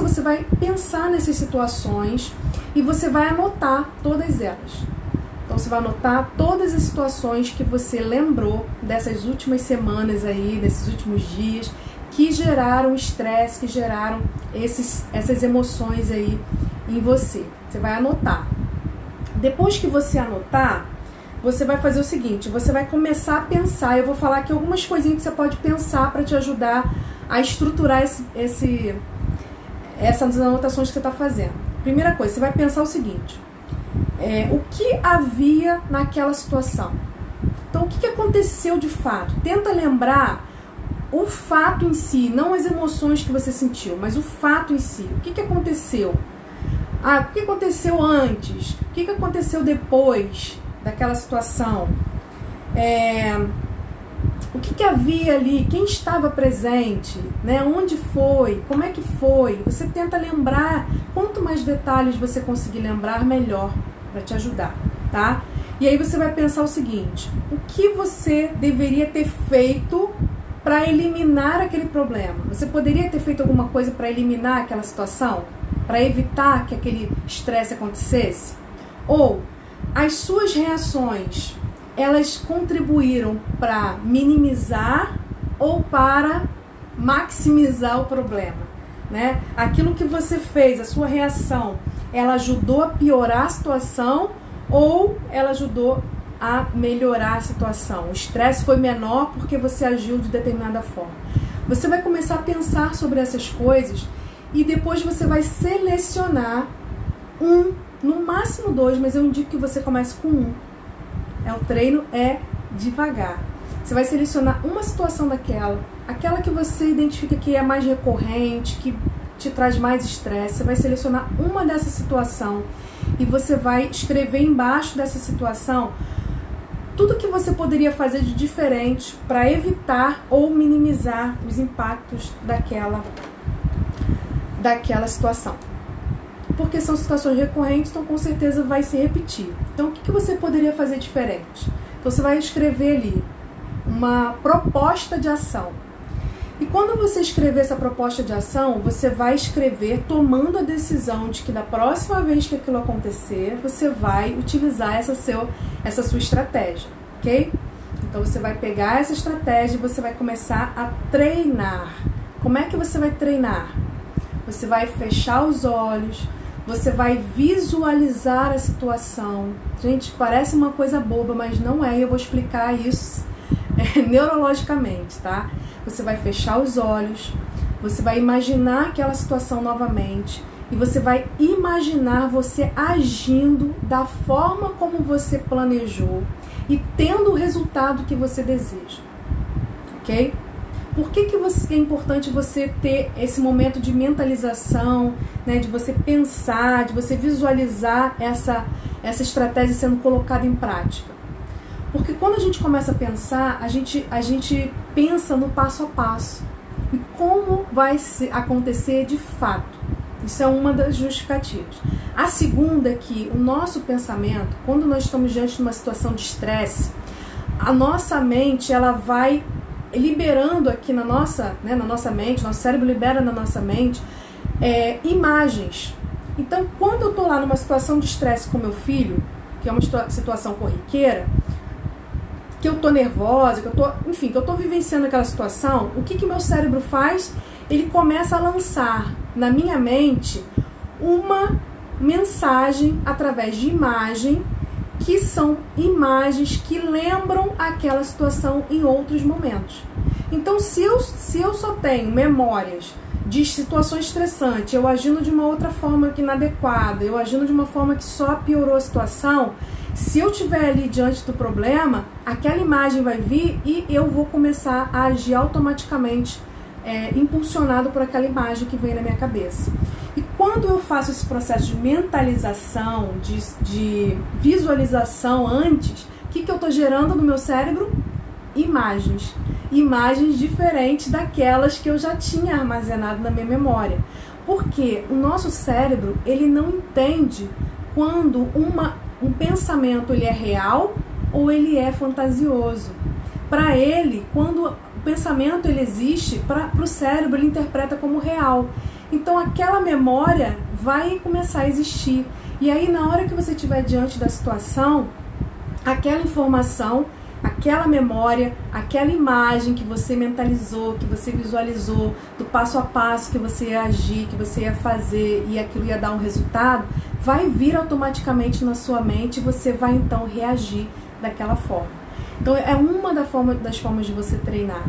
você vai pensar nessas situações e você vai anotar todas elas. Então você vai anotar todas as situações que você lembrou dessas últimas semanas aí, desses últimos dias, que geraram estresse, que geraram essas emoções aí em você. Você vai anotar. Depois que você anotar, você vai fazer o seguinte, você vai começar a pensar. Eu vou falar aqui algumas coisinhas que você pode pensar para te ajudar a estruturar essas anotações que você está fazendo. Primeira coisa, você vai pensar o seguinte, o que havia naquela situação? Então, o que aconteceu de fato? Tenta lembrar o fato em si, não as emoções que você sentiu, mas o fato em si. O que aconteceu? O que aconteceu antes? O que aconteceu depois daquela situação? O que havia ali? Quem estava presente? Né? Onde foi? Como é que foi? Você tenta lembrar. Quanto mais detalhes você conseguir lembrar, melhor, para te ajudar, tá? E aí você vai pensar o seguinte, o que você deveria ter feito para eliminar aquele problema? Você poderia ter feito alguma coisa para eliminar aquela situação? Para evitar que aquele estresse acontecesse? Ou as suas reações, elas contribuíram para minimizar ou para maximizar o problema, né? Aquilo que você fez, a sua reação, ela ajudou a piorar a situação ou ela ajudou a melhorar a situação? O estresse foi menor porque você agiu de determinada forma. Você vai começar a pensar sobre essas coisas e depois você vai selecionar no máximo 2, mas eu indico que você comece com 1. O treino é devagar. Você vai selecionar uma situação aquela que você identifica que é mais recorrente, que te traz mais estresse. Você vai selecionar uma dessa situação e você vai escrever embaixo dessa situação tudo que você poderia fazer de diferente para evitar ou minimizar os impactos daquela situação. Porque são situações recorrentes, então com certeza vai se repetir. Então o que você poderia fazer diferente? Então você vai escrever ali uma proposta de ação. E quando você escrever essa proposta de ação, você vai escrever tomando a decisão de que da próxima vez que aquilo acontecer, você vai utilizar essa sua estratégia, ok? Então você vai pegar essa estratégia e você vai começar a treinar. Como é que você vai treinar? Você vai fechar os olhos, você vai visualizar a situação. Gente, parece uma coisa boba, mas não é, eu vou explicar isso neurologicamente, tá? Você vai fechar os olhos, você vai imaginar aquela situação novamente e você vai imaginar você agindo da forma como você planejou e tendo o resultado que você deseja, ok? Por que é importante você ter esse momento de mentalização, né, de você pensar, de você visualizar essa estratégia sendo colocada em prática? Porque quando a gente começa a pensar, a gente pensa no passo a passo. E como vai acontecer de fato. Isso é uma das justificativas. A segunda é que o nosso pensamento, quando nós estamos diante de uma situação de estresse, a nossa mente ela vai liberando aqui na nossa mente, nosso cérebro libera na nossa mente imagens. Então, quando eu estou lá numa situação de estresse com meu filho, que é uma situação corriqueira, que eu tô nervosa, que eu tô vivenciando aquela situação, o que meu cérebro faz? Ele começa a lançar na minha mente uma mensagem através de imagem, que são imagens que lembram aquela situação em outros momentos. Então, se eu só tenho memórias de situações estressantes, eu agindo de uma outra forma que inadequada, eu agindo de uma forma que só piorou a situação, se eu estiver ali diante do problema, aquela imagem vai vir e eu vou começar a agir automaticamente, impulsionado por aquela imagem que vem na minha cabeça. E quando eu faço esse processo de mentalização, de visualização antes, o que eu estou gerando no meu cérebro? Imagens. Imagens diferentes daquelas que eu já tinha armazenado na minha memória. Porque o nosso cérebro, ele não entende quando um pensamento ele é real ou ele é fantasioso. Para ele, quando o pensamento ele existe, para o cérebro ele interpreta como real. Então aquela memória vai começar a existir. E aí na hora que você estiver diante da situação, aquela informação, aquela memória, aquela imagem que você mentalizou, que você visualizou, do passo a passo que você ia agir, que você ia fazer e aquilo ia dar um resultado, vai vir automaticamente na sua mente e você vai então reagir daquela forma. Então é uma das formas de você treinar.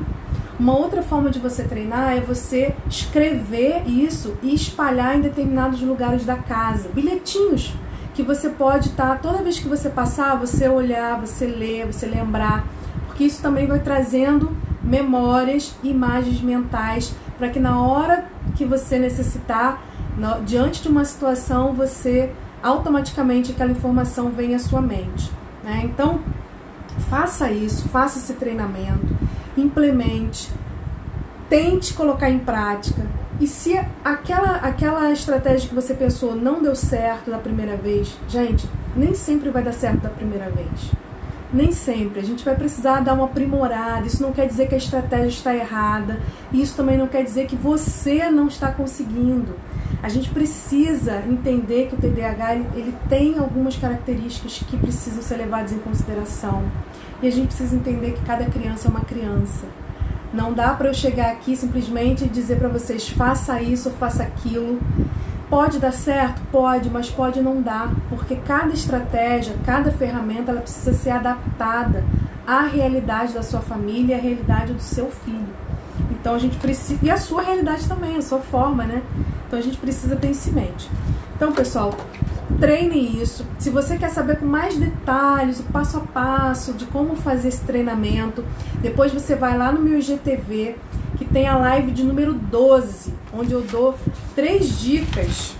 Uma outra forma de você treinar é você escrever isso e espalhar em determinados lugares da casa. Bilhetinhos que você pode estar, toda vez que você passar, você olhar, você ler, você lembrar. Porque isso também vai trazendo memórias, imagens mentais, para que na hora que você necessitar, diante de uma situação, você automaticamente aquela informação venha à sua mente, né? Então, faça isso, faça esse treinamento, implemente, tente colocar em prática. E se aquela estratégia que você pensou não deu certo da primeira vez, gente, nem sempre vai dar certo da primeira vez. Nem sempre. A gente vai precisar dar uma aprimorada. Isso não quer dizer que a estratégia está errada. Isso também não quer dizer que você não está conseguindo. A gente precisa entender que o TDAH ele tem algumas características que precisam ser levadas em consideração. E a gente precisa entender que cada criança é uma criança. Não dá para eu chegar aqui simplesmente e dizer para vocês, faça isso ou faça aquilo. Pode dar certo? Pode, mas pode não dar. Porque cada estratégia, cada ferramenta, ela precisa ser adaptada à realidade da sua família e à realidade do seu filho. Então a gente precisa... E a sua realidade também, a sua forma, né? Então a gente precisa ter isso em mente. Então, pessoal, treinem isso. Se você quer saber com mais detalhes, o passo a passo de como fazer esse treinamento, depois você vai lá no meu IGTV, que tem a live de número 12, onde eu dou 3 dicas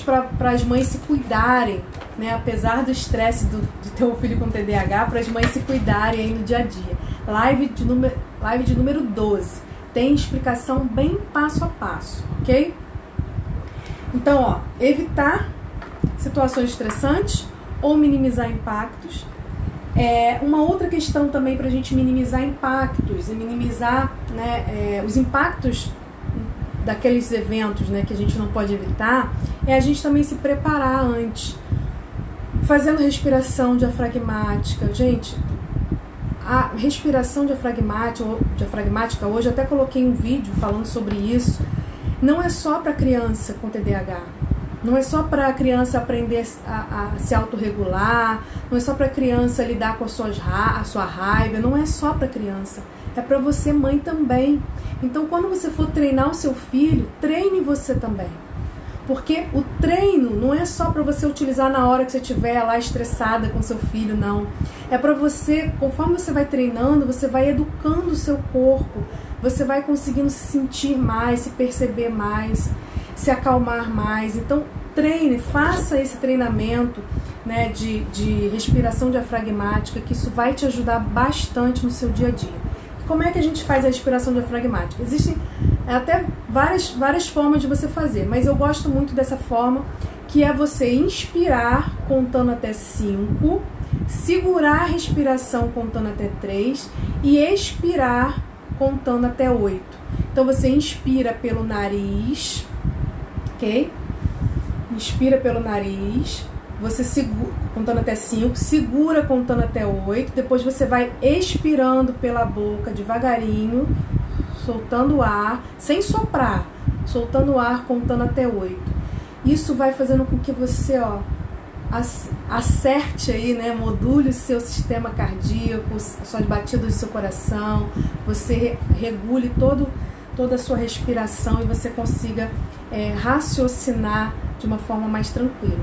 para as mães se cuidarem, né? Apesar do estresse de ter um filho com TDAH, para as mães se cuidarem aí no dia a dia. Live de número 12. Tem explicação bem passo a passo, ok? Então, ó, evitar situações estressantes ou minimizar impactos. Uma outra questão também para a gente minimizar impactos e minimizar, né, os impactos daqueles eventos, né, que a gente não pode evitar, é a gente também se preparar antes, fazendo respiração diafragmática. Gente, a respiração diafragmática hoje, eu até coloquei um vídeo falando sobre isso, não é só para criança com TDAH, não é só para a criança aprender a se autorregular, não é só para a criança lidar com a sua raiva, não é só para criança, é para você, mãe, também. Então, quando você for treinar o seu filho, treine você também. Porque o treino não é só para você utilizar na hora que você estiver lá estressada com seu filho, não. É para você, conforme você vai treinando, você vai educando o seu corpo, você vai conseguindo se sentir mais, se perceber mais, se acalmar mais. Então, treine, faça esse treinamento, né, de respiração diafragmática, que isso vai te ajudar bastante no seu dia a dia. Como é que a gente faz a respiração diafragmática? Existem até várias formas de você fazer, mas eu gosto muito dessa forma, que é você inspirar contando até 5, segurar a respiração contando até 3 e expirar contando até 8. Então você inspira pelo nariz, ok? Inspira pelo nariz, você segura, contando até 5, segura contando até 8, depois você vai expirando pela boca devagarinho, soltando o ar, sem soprar, soltando o ar contando até 8. Isso vai fazendo com que você, ó, acerte aí, né, module o seu sistema cardíaco, as suas batidas do seu coração, você regule toda a sua respiração e você consiga raciocinar de uma forma mais tranquila.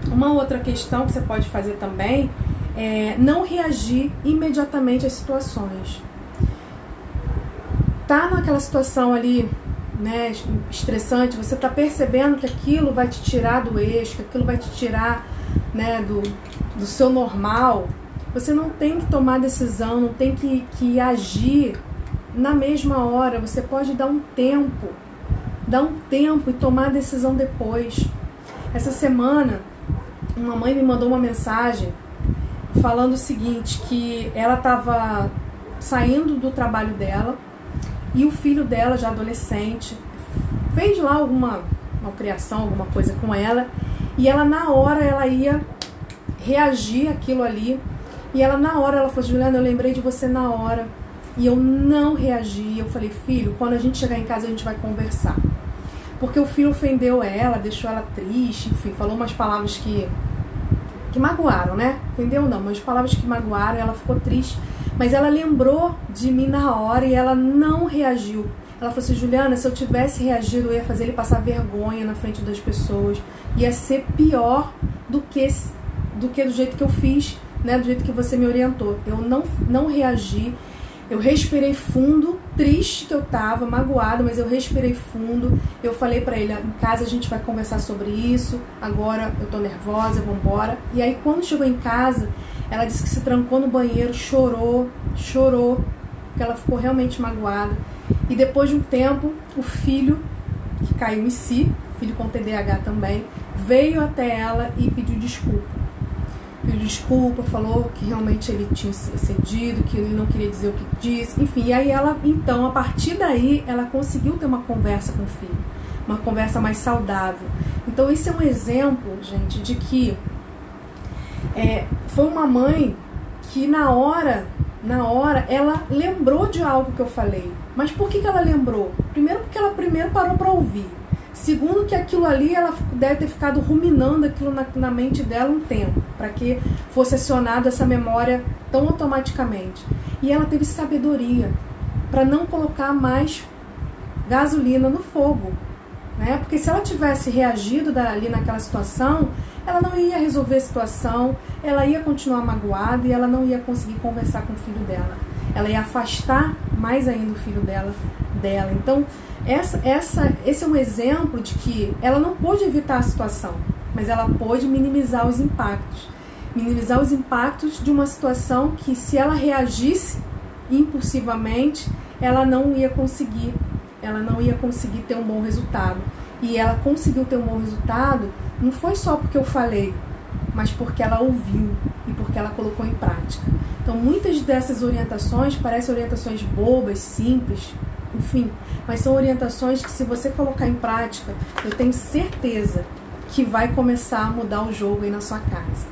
Uma outra questão que você pode fazer também é não reagir imediatamente às situações. Tá naquela situação ali, né, estressante, você tá percebendo que aquilo vai te tirar do eixo, que aquilo vai te tirar, né, do seu normal. Você não tem que tomar decisão, não tem que agir na mesma hora. Você pode dar um tempo e tomar a decisão depois. Essa semana, uma mãe me mandou uma mensagem falando o seguinte, que ela estava saindo do trabalho dela e o filho dela, já adolescente, fez lá alguma malcriação, alguma coisa com ela, e ela na hora ela ia reagir àquilo ali, e ela na hora ela falou: Juliana, eu lembrei de você na hora, e eu não reagi. Eu falei: filho, quando a gente chegar em casa a gente vai conversar. Porque o filho ofendeu ela, deixou ela triste, enfim, falou umas palavras que magoaram, né? Ofendeu não, mas palavras que magoaram, ela ficou triste. Mas ela lembrou de mim na hora e ela não reagiu. Ela falou assim: Juliana, se eu tivesse reagido, eu ia fazer ele passar vergonha na frente das pessoas. Ia ser pior do que do jeito que eu fiz, né? Do jeito que você me orientou. Eu não reagi. Eu respirei fundo, triste que eu tava, magoada, mas eu respirei fundo. Eu falei pra ele: em casa a gente vai conversar sobre isso, agora eu tô nervosa, vambora. E aí quando chegou em casa, ela disse que se trancou no banheiro, chorou, porque ela ficou realmente magoada. E depois de um tempo, o filho, que caiu em si, filho com TDAH também, veio até ela e pediu desculpa. Falou que realmente ele tinha cedido, que ele não queria dizer o que disse, enfim. E aí ela, então, a partir daí, ela conseguiu ter uma conversa com o filho, uma conversa mais saudável. Então isso é um exemplo, gente, de que foi uma mãe que na hora ela lembrou de algo que eu falei. Mas por que ela lembrou? Primeiro, porque ela parou para ouvir. Segundo, que aquilo ali, ela deve ter ficado ruminando aquilo na mente dela um tempo, para que fosse acionada essa memória tão automaticamente. E ela teve sabedoria para não colocar mais gasolina no fogo. né? Porque se ela tivesse reagido ali naquela situação, ela não ia resolver a situação, ela ia continuar magoada e ela não ia conseguir conversar com o filho dela. Ela ia afastar mais ainda o filho dela. Então, esse é um exemplo de que ela não pôde evitar a situação, mas ela pôde minimizar os impactos. Minimizar os impactos de uma situação que, se ela reagisse impulsivamente, ela não ia conseguir ter um bom resultado. E ela conseguiu ter um bom resultado não foi só porque eu falei, mas porque ela ouviu e porque ela colocou em prática. Então, muitas dessas orientações parecem orientações bobas, simples, enfim, mas são orientações que, se você colocar em prática, eu tenho certeza que vai começar a mudar o jogo aí na sua casa.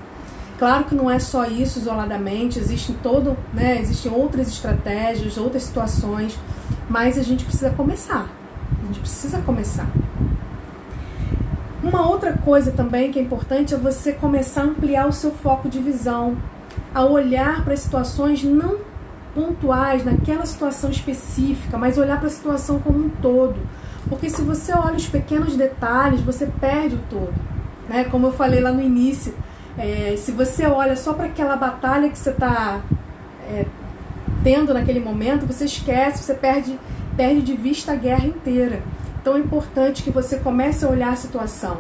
Claro que não é só isso isoladamente, existem outras estratégias, outras situações, mas a gente precisa começar. Uma outra coisa também que é importante é você começar a ampliar o seu foco de visão, a olhar para as situações não pontuais, naquela situação específica, mas olhar para a situação como um todo. Porque se você olha os pequenos detalhes, você perde o todo, né? Como eu falei lá no início, se você olha só para aquela batalha que você está tendo naquele momento, você esquece, você perde de vista a guerra inteira. Então é importante que você comece a olhar a situação.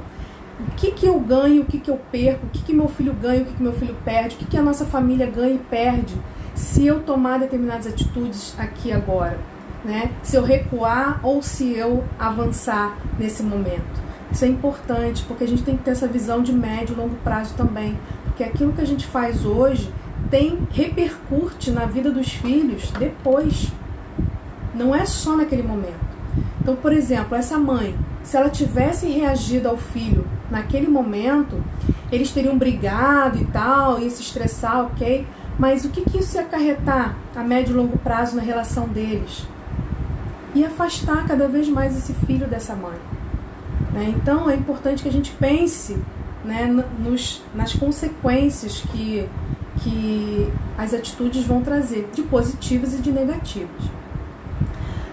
O que eu ganho, o que eu perco, o que meu filho ganha, o que meu filho perde, o que a nossa família ganha e perde se eu tomar determinadas atitudes aqui agora, né? Se eu recuar ou se eu avançar nesse momento. Isso é importante, porque a gente tem que ter essa visão de médio e longo prazo também, porque aquilo que a gente faz hoje repercute na vida dos filhos depois, não é só naquele momento. Então, por exemplo, essa mãe, se ela tivesse reagido ao filho naquele momento, eles teriam brigado e tal, ia se estressar, ok? Mas o que isso ia acarretar a médio e longo prazo na relação deles? Ia afastar cada vez mais esse filho dessa mãe, né? Então, é importante que a gente pense, né, nas consequências que as atitudes vão trazer, de positivas e de negativas.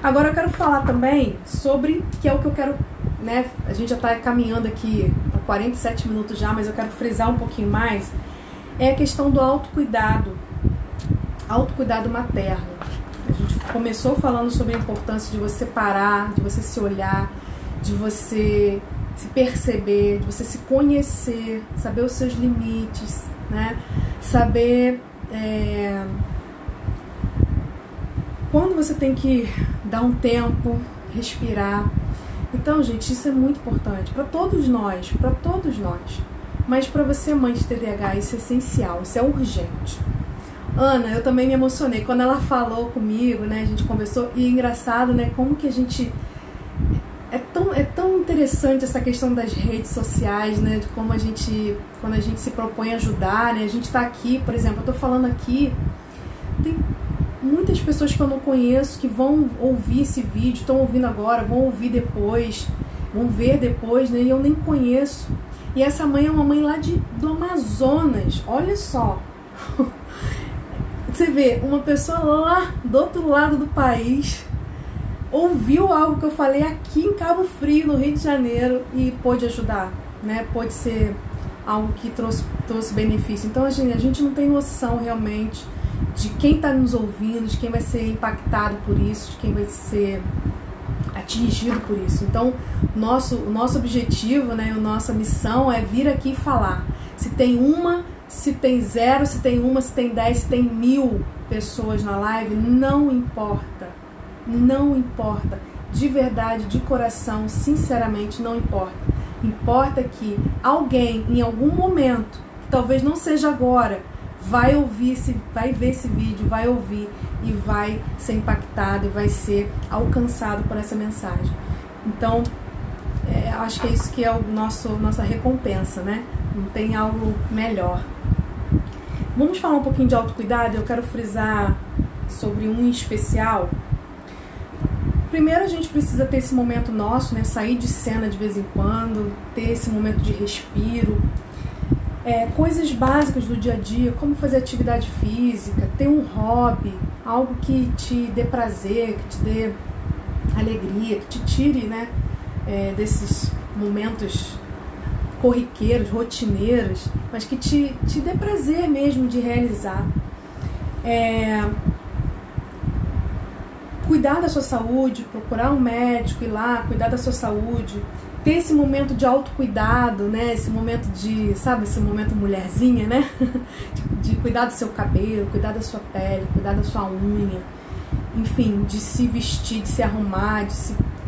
Agora eu quero falar também sobre, que é o que eu quero, né? A gente já está caminhando aqui há 47 minutos já, mas eu quero frisar um pouquinho mais, é a questão do autocuidado materno. A gente começou falando sobre a importância de você parar, de você se olhar, de você se perceber, de você se conhecer, saber os seus limites, né? Saber quando você tem que dar um tempo, respirar. Então, gente, isso é muito importante para todos nós. Mas para você, mãe de TDAH, isso é essencial, isso é urgente. Ana, eu também me emocionei quando ela falou comigo, né? A gente conversou, e é engraçado, né? Como que a gente... É tão interessante essa questão das redes sociais, né? De como quando a gente se propõe a ajudar, né? A gente está aqui, por exemplo, eu estou falando aqui, tem muitas pessoas que eu não conheço que vão ouvir esse vídeo, estão ouvindo agora, vão ouvir depois, vão ver depois, né? E eu nem conheço. E essa mãe é uma mãe lá do Amazonas, olha só. Você vê, uma pessoa lá do outro lado do país ouviu algo que eu falei aqui em Cabo Frio, no Rio de Janeiro, e pôde ajudar, né? Pôde ser algo que trouxe benefício. Então, a gente não tem noção realmente de quem está nos ouvindo, de quem vai ser impactado por isso, de quem vai ser atingido por isso. Então, o nosso objetivo, né, a nossa missão é vir aqui e falar. Se tem uma, se tem 0, se tem 1, se tem 10, se tem 1000 pessoas na live, não importa. Não importa. De verdade, de coração, sinceramente, não importa. Importa que alguém, em algum momento, que talvez não seja agora, vai ver esse vídeo, vai ouvir e vai ser impactado e vai ser alcançado por essa mensagem. Então, acho que é isso que é nossa recompensa, né? Não tem algo melhor. Vamos falar um pouquinho de autocuidado. Eu quero frisar sobre um em especial. Primeiro, a gente precisa ter esse momento nosso, né? Sair de cena de vez em quando, ter esse momento de respiro. Coisas básicas do dia a dia, como fazer atividade física, ter um hobby, algo que te dê prazer, que te dê alegria, que te tire, né, desses momentos corriqueiros, rotineiros, mas que te dê prazer mesmo de realizar. Cuidar da sua saúde, procurar um médico, ir lá, cuidar da sua saúde, ter esse momento de autocuidado, né? Esse momento de, sabe, esse momento mulherzinha, né? De cuidar do seu cabelo, cuidar da sua pele, cuidar da sua unha, enfim, de se vestir, de se arrumar,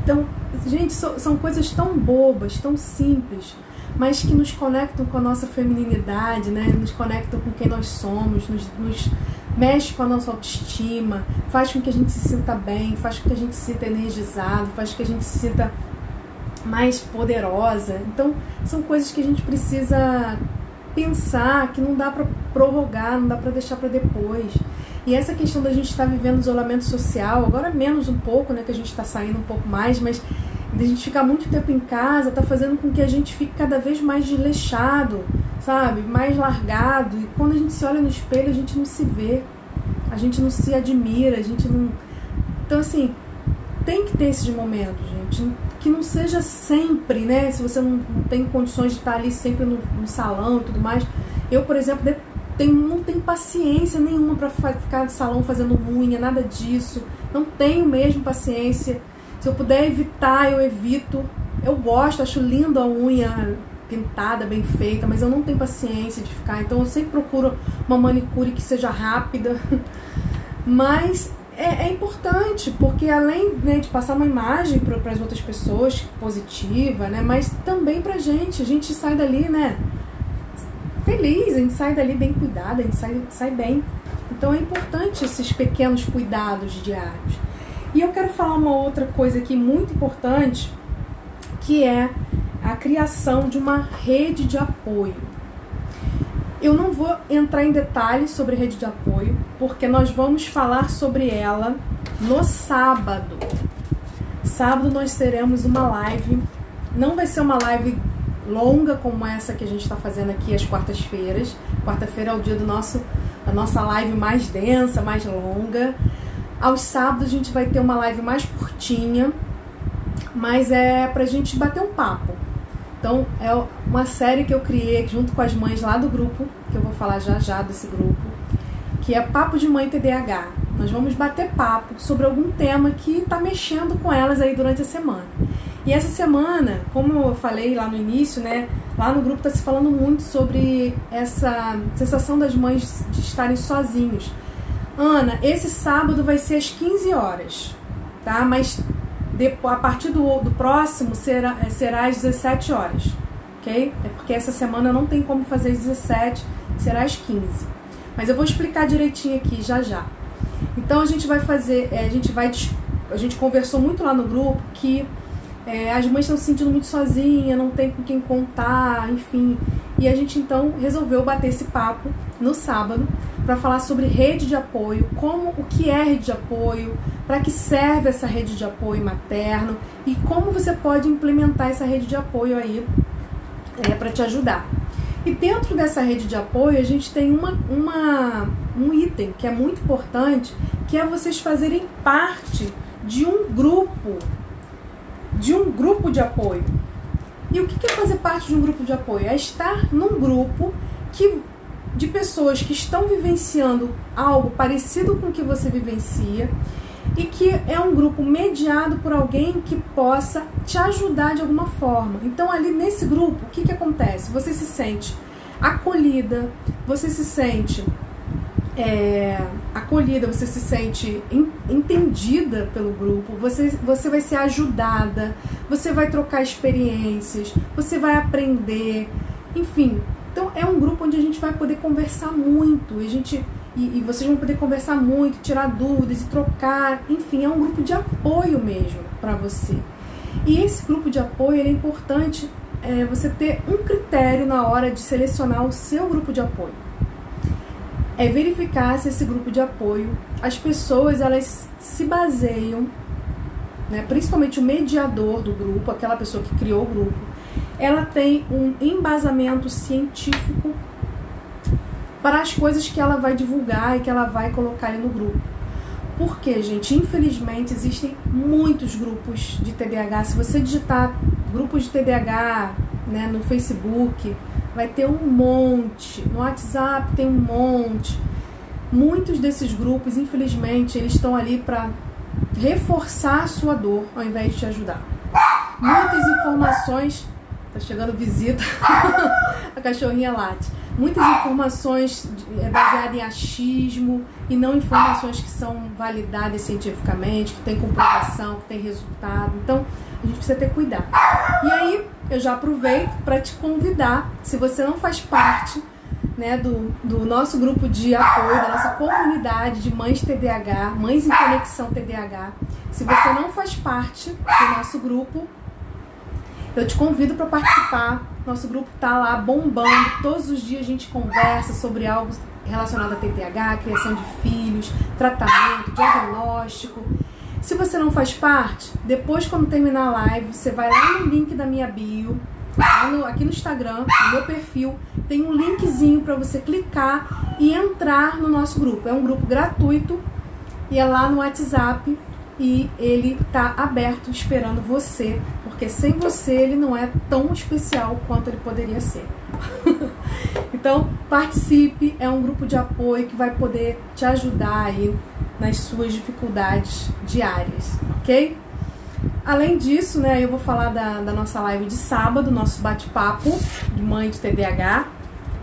Então, gente, são coisas tão bobas, tão simples, mas que nos conectam com a nossa feminilidade, né? Nos conectam com quem nós somos, nos mexe com a nossa autoestima, faz com que a gente se sinta bem, faz com que a gente se sinta energizado, faz com que a gente se sinta mais poderosa. Então, são coisas que a gente precisa pensar, que não dá para prorrogar, não dá para deixar para depois. E essa questão da gente estar vivendo isolamento social, agora menos um pouco, né, que a gente está saindo um pouco mais, mas a gente ficar muito tempo em casa está fazendo com que a gente fique cada vez mais desleixado, sabe? Mais largado. E quando a gente se olha no espelho, a gente não se vê, a gente não se admira, a gente não... Então, assim, tem que ter esses momentos, gente, que não seja sempre, né? Se você não tem condições de estar ali sempre no salão e tudo mais. Eu, por exemplo, não tenho paciência nenhuma para ficar no salão fazendo unha, nada disso. Não tenho mesmo paciência. Se eu puder evitar, eu evito. Eu gosto, acho lindo a unha pintada, bem feita, mas eu não tenho paciência de ficar. Então eu sempre procuro uma manicure que seja rápida. Mas é importante, porque além, né, de passar uma imagem para as outras pessoas positiva, né, mas também pra gente. A gente sai dali, né, feliz, a gente sai dali bem cuidada, a gente sai bem. Então é importante esses pequenos cuidados diários. E eu quero falar uma outra coisa aqui muito importante, que é a criação de uma rede de apoio. Eu não vou entrar em detalhes sobre rede de apoio, porque nós vamos falar sobre ela no sábado. Sábado nós teremos uma live, não vai ser uma live longa como essa que a gente está fazendo aqui às quartas-feiras. Quarta-feira é o dia da nossa live mais densa, mais longa. Aos sábados a gente vai ter uma live mais curtinha, mas é pra gente bater um papo. Então é uma série que eu criei junto com as mães lá do grupo, que eu vou falar já desse grupo, que é Papo de Mãe TDAH. Nós vamos bater papo sobre algum tema que está mexendo com elas aí durante a semana. E essa semana, como eu falei lá no início, né, lá no grupo está se falando muito sobre essa sensação das mães de estarem sozinhos. Ana, esse sábado vai ser às 15 horas, tá? Mas a partir do próximo será às 17 horas, ok? É porque essa semana não tem como fazer às 17, será às 15. Mas eu vou explicar direitinho aqui já. Então a gente vai fazer, a gente conversou muito lá no grupo que as mães estão se sentindo muito sozinhas, não tem com quem contar, enfim. E a gente então resolveu bater esse papo no sábado para falar sobre rede de apoio, o que é rede de apoio, para que serve essa rede de apoio materno e como você pode implementar essa rede de apoio aí para te ajudar. E dentro dessa rede de apoio a gente tem um item que é muito importante, que é vocês fazerem parte de um grupo de apoio. E o que é fazer parte de um grupo de apoio? É estar num grupo de pessoas que estão vivenciando algo parecido com o que você vivencia e que é um grupo mediado por alguém que possa te ajudar de alguma forma. Então ali nesse grupo, o que acontece? Você se sente acolhida, você se sente você se sente entendida pelo grupo, você vai ser ajudada, você vai trocar experiências, você vai aprender, enfim. Então é um grupo onde a gente vai poder conversar muito, e vocês vão poder conversar muito, tirar dúvidas e trocar, enfim, é um grupo de apoio mesmo para você. E esse grupo de apoio, é importante você ter um critério na hora de selecionar o seu grupo de apoio. É verificar se esse grupo de apoio, as pessoas, elas se baseiam, né, principalmente o mediador do grupo, aquela pessoa que criou o grupo, ela tem um embasamento científico para as coisas que ela vai divulgar e que ela vai colocar ali no grupo. Porque, gente, infelizmente existem muitos grupos de TDAH. Se você digitar grupos de TDAH, né, no Facebook, vai ter um monte. No WhatsApp tem um monte. Muitos desses grupos, infelizmente, eles estão ali para reforçar a sua dor ao invés de te ajudar. Muitas informações... Tá chegando visita, a cachorrinha late. Muitas informações baseadas em achismo e não informações que são validadas cientificamente, que tem comprovação, que tem resultado. Então, a gente precisa ter cuidado. E aí, eu já aproveito para te convidar, se você não faz parte, né, do nosso grupo de apoio, da nossa comunidade de mães TDAH, mães em conexão TDAH, se você não faz parte do nosso grupo, eu te convido para participar. Nosso grupo tá lá bombando. Todos os dias a gente conversa sobre algo relacionado a TDAH, criação de filhos, tratamento, diagnóstico. Se você não faz parte, depois quando terminar a live, você vai lá no link da minha bio, aqui no Instagram, no meu perfil, tem um linkzinho para você clicar e entrar no nosso grupo. É um grupo gratuito e é lá no WhatsApp. E ele tá aberto esperando você, porque sem você ele não é tão especial quanto ele poderia ser. Então, participe, é um grupo de apoio que vai poder te ajudar aí nas suas dificuldades diárias, ok? Além disso, né, eu vou falar da nossa live de sábado, nosso bate-papo de mãe de TDAH,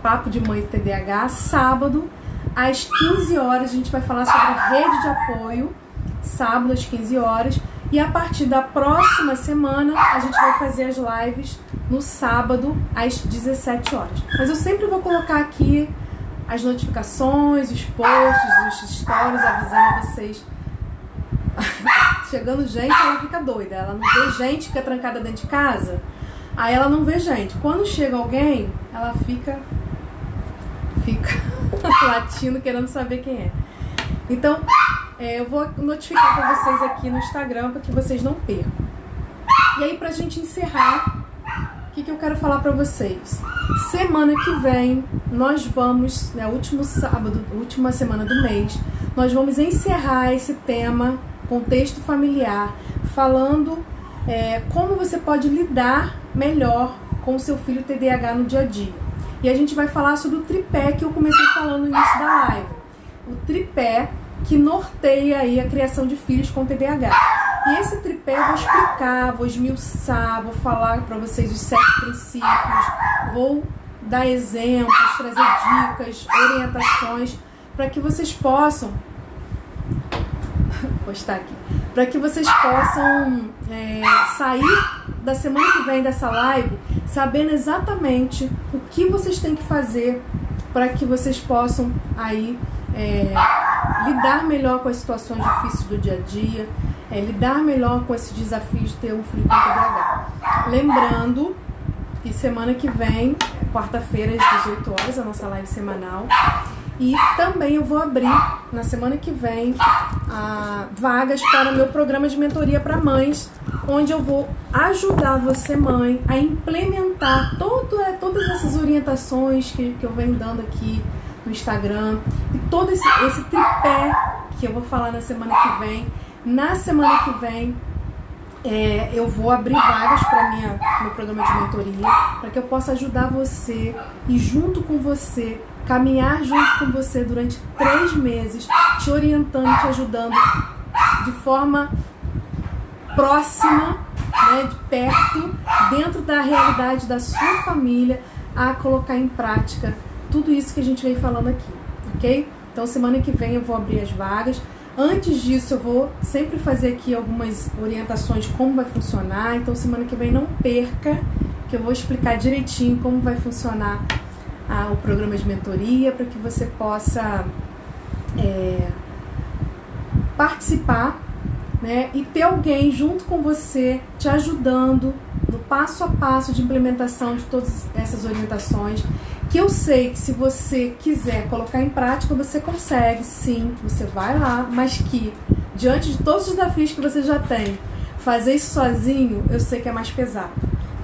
papo de mãe de TDAH, sábado, às 15 horas, a gente vai falar sobre rede de apoio, sábado às 15 horas, e a partir da próxima semana a gente vai fazer as lives no sábado às 17 horas. Mas eu sempre vou colocar aqui as notificações, os posts, os stories, avisando vocês. Chegando gente, ela fica doida, ela não vê gente, fica trancada dentro de casa, aí ela não vê gente. Quando chega alguém, ela fica latindo, querendo saber quem é. Então, eu vou notificar para vocês aqui no Instagram para que vocês não percam. E aí, pra gente encerrar, o que eu quero falar para vocês? Semana que vem, nós vamos, último sábado, última semana do mês, nós vamos encerrar esse tema, contexto familiar, falando como você pode lidar melhor com o seu filho TDAH no dia a dia. E a gente vai falar sobre o tripé que eu comecei falando no início da live. O tripé que norteia aí a criação de filhos com TDAH. E esse tripé eu vou explicar, vou esmiuçar, vou falar para vocês os 7 princípios, vou dar exemplos, trazer dicas, orientações, para que vocês possam postar aqui, para que vocês possam sair da semana que vem dessa live sabendo exatamente o que vocês têm que fazer para que vocês possam aí lidar melhor com as situações difíceis do dia a dia, lidar melhor com esse desafio de ter um filho com TDAH. Lembrando que semana que vem, quarta-feira às 18 horas, a nossa live semanal. E também eu vou abrir na semana que vem vagas para o meu programa de mentoria para mães, onde eu vou ajudar você, mãe, a implementar todas essas orientações que eu venho dando aqui no Instagram e todo esse tripé que eu vou falar na semana que vem. Na semana que vem eu vou abrir vagas para meu programa de mentoria, para que eu possa ajudar você e junto com você, caminhar junto com você durante 3 meses, te orientando, te ajudando de forma próxima, de perto, dentro da realidade da sua família, a colocar em prática tudo isso que a gente vem falando aqui, ok? Então semana que vem eu vou abrir as vagas. Antes disso eu vou sempre fazer aqui algumas orientações de como vai funcionar, então semana que vem não perca, que eu vou explicar direitinho como vai funcionar o programa de mentoria, para que você possa participar, e ter alguém junto com você te ajudando no passo a passo de implementação de todas essas orientações, que eu sei que se você quiser colocar em prática, você consegue, sim, você vai lá, mas que diante de todos os desafios que você já tem, fazer isso sozinho, eu sei que é mais pesado.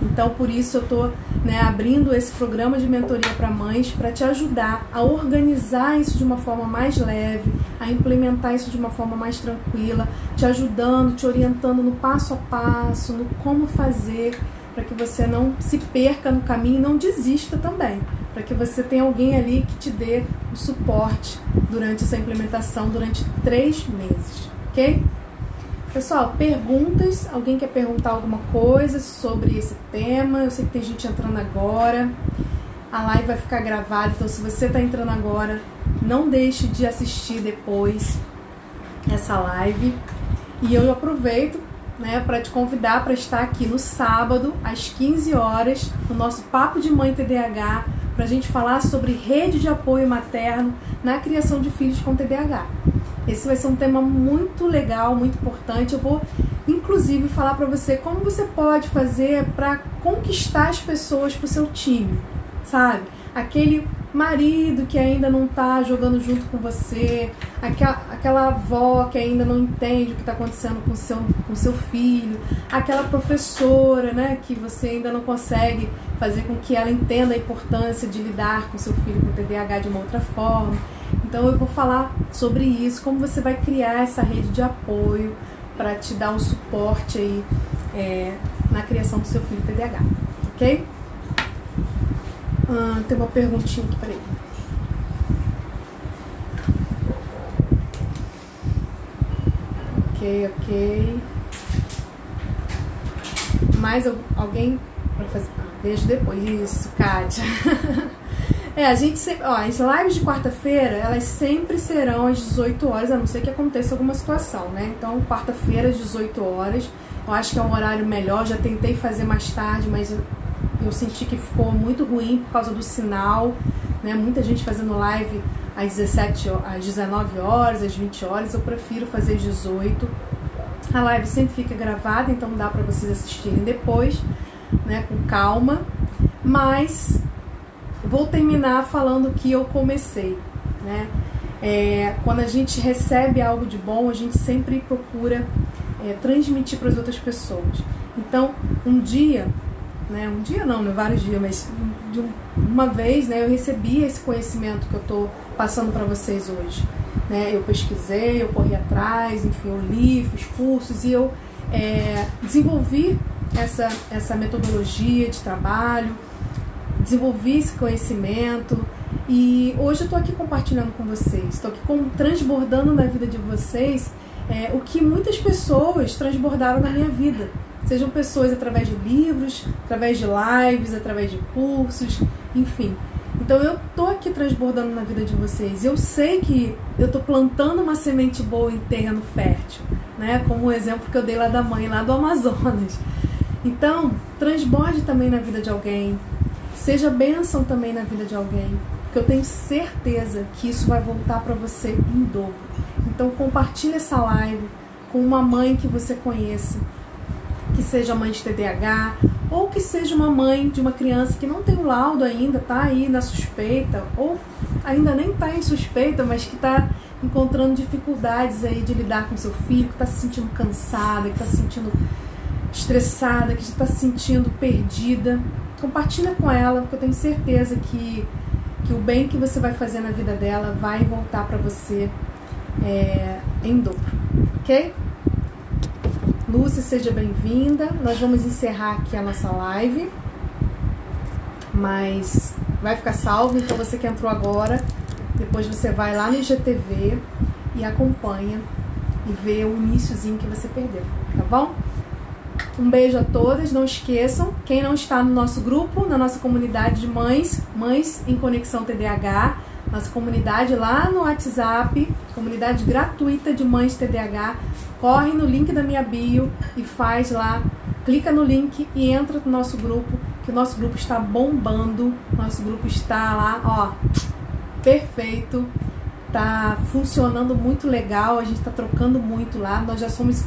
Então, por isso eu estou, né, abrindo esse programa de mentoria para mães para te ajudar a organizar isso de uma forma mais leve, a implementar isso de uma forma mais tranquila, te ajudando, te orientando no passo a passo, no como fazer, para que você não se perca no caminho e não desista também, para que você tenha alguém ali que te dê o suporte durante essa implementação, durante 3 meses, ok? Pessoal, perguntas? Alguém quer perguntar alguma coisa sobre esse tema? Eu sei que tem gente entrando agora. A live vai ficar gravada, então se você está entrando agora, não deixe de assistir depois essa live. E eu aproveito, né, para te convidar para estar aqui no sábado, às 15 horas, no nosso Papo de Mãe TDAH, para a gente falar sobre rede de apoio materno na criação de filhos com TDAH. Esse vai ser um tema muito legal, muito importante. Eu vou, inclusive, falar para você como você pode fazer para conquistar as pessoas para o seu time, sabe? Aquele marido que ainda não está jogando junto com você, aquela avó que ainda não entende o que está acontecendo com seu filho, aquela professora, né, que você ainda não consegue fazer com que ela entenda a importância de lidar com seu filho com TDAH de uma outra forma. Então eu vou falar sobre isso, como você vai criar essa rede de apoio para te dar um suporte aí na criação do seu filho TDAH, ok? Tem uma perguntinha aqui, peraí. Ok. Mais alguém para fazer? Vejo depois. Isso, Kátia. A gente sempre, as lives de quarta-feira, elas sempre serão às 18 horas, a não ser que aconteça alguma situação, né? Então, quarta-feira às 18 horas, eu acho que é um horário melhor. Já tentei fazer mais tarde, mas eu senti que ficou muito ruim por causa do sinal, né? Muita gente fazendo live às 19 horas, às 20 horas, eu prefiro fazer às 18. A live sempre fica gravada, então dá para vocês assistirem depois, né? Com calma, mas vou terminar falando que eu comecei, né? Quando a gente recebe algo de bom, a gente sempre procura transmitir para as outras pessoas. Então, vários dias, mas uma vez, né, eu recebi esse conhecimento que eu estou passando para vocês hoje, né? Eu pesquisei, eu corri atrás, enfim, eu li, fiz cursos e eu desenvolvi essa metodologia de trabalho, desenvolvi esse conhecimento e hoje eu estou aqui compartilhando com vocês, estou aqui transbordando na vida de vocês o que muitas pessoas transbordaram na minha vida, sejam pessoas através de livros, através de lives, através de cursos, enfim. Então eu estou aqui transbordando na vida de vocês, eu sei que eu estou plantando uma semente boa em terreno fértil, né? Como o exemplo que eu dei lá da mãe, lá do Amazonas. Então, transborde também na vida de alguém, seja bênção também na vida de alguém, porque eu tenho certeza que isso vai voltar para você em dobro. Então compartilhe essa live com uma mãe que você conheça, que seja mãe de TDAH, ou que seja uma mãe de uma criança que não tem o laudo ainda, está aí na suspeita, ou ainda nem está em suspeita, mas que está encontrando dificuldades aí de lidar com seu filho, que está se sentindo cansada, que está se sentindo estressada, que está se sentindo perdida. Compartilha com ela, porque eu tenho certeza que o bem que você vai fazer na vida dela vai voltar para você em dobro, ok? Lúcia, seja bem-vinda. Nós vamos encerrar aqui a nossa live, mas vai ficar salvo, então você que entrou agora, depois você vai lá no IGTV e acompanha e vê o iniciozinho que você perdeu, tá bom? Um beijo a todas, não esqueçam, quem não está no nosso grupo, na nossa comunidade de Mães em Conexão TDAH, nossa comunidade lá no WhatsApp, comunidade gratuita de Mães TDAH, corre no link da minha bio e faz lá, clica no link e entra no nosso grupo, que o nosso grupo está bombando, nosso grupo está lá, ó, perfeito, tá funcionando muito legal, a gente tá trocando muito lá, nós já somos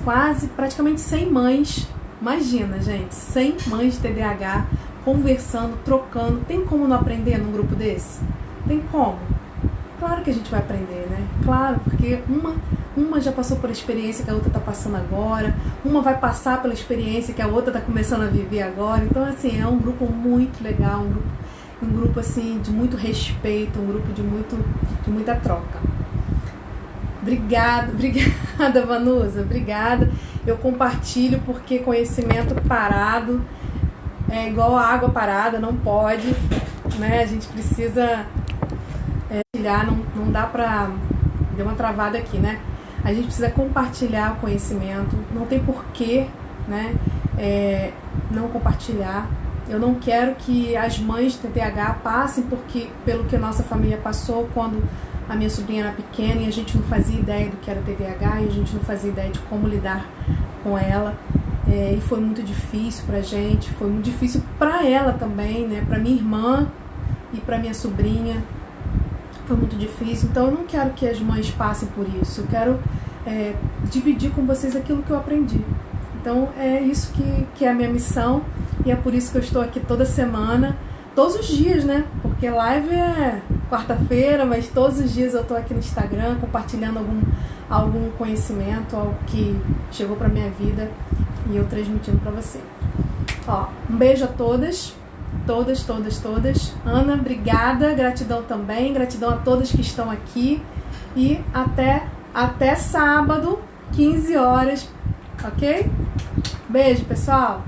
praticamente 100 mães. Imagina, gente, 100 mães de TDAH conversando, trocando. Tem como não aprender num grupo desse? Tem como? Claro que a gente vai aprender, né? Claro, porque uma já passou por experiência que a outra está passando agora, uma vai passar pela experiência que a outra está começando a viver agora. Então, assim, é um grupo muito legal, um grupo assim, de muito respeito, um grupo de muita troca. Obrigada, Vanusa, obrigada. Eu compartilho porque conhecimento parado é igual a água parada, não pode, né? A gente precisa compartilhar, não dá pra... Deu uma travada aqui, né? A gente precisa compartilhar o conhecimento, não tem porquê, né? Não compartilhar. Eu não quero que as mães de TDAH passem pelo que a nossa família passou quando a minha sobrinha era pequena e a gente não fazia ideia do que era TDAH e a gente não fazia ideia de como lidar com ela. E foi muito difícil pra gente, foi muito difícil pra ela também, né? Pra minha irmã e pra minha sobrinha. Foi muito difícil, então eu não quero que as mães passem por isso. Eu quero dividir com vocês aquilo que eu aprendi. Então é isso que é a minha missão e é por isso que eu estou aqui toda semana, todos os dias, né? Porque live é quarta-feira, mas todos os dias eu estou aqui no Instagram compartilhando algum conhecimento, algo que chegou para minha vida e eu transmitindo para você. Ó, um beijo a todas. Todas. Ana, obrigada, gratidão também, gratidão a todas que estão aqui e até sábado, 15 horas, ok? Beijo, pessoal!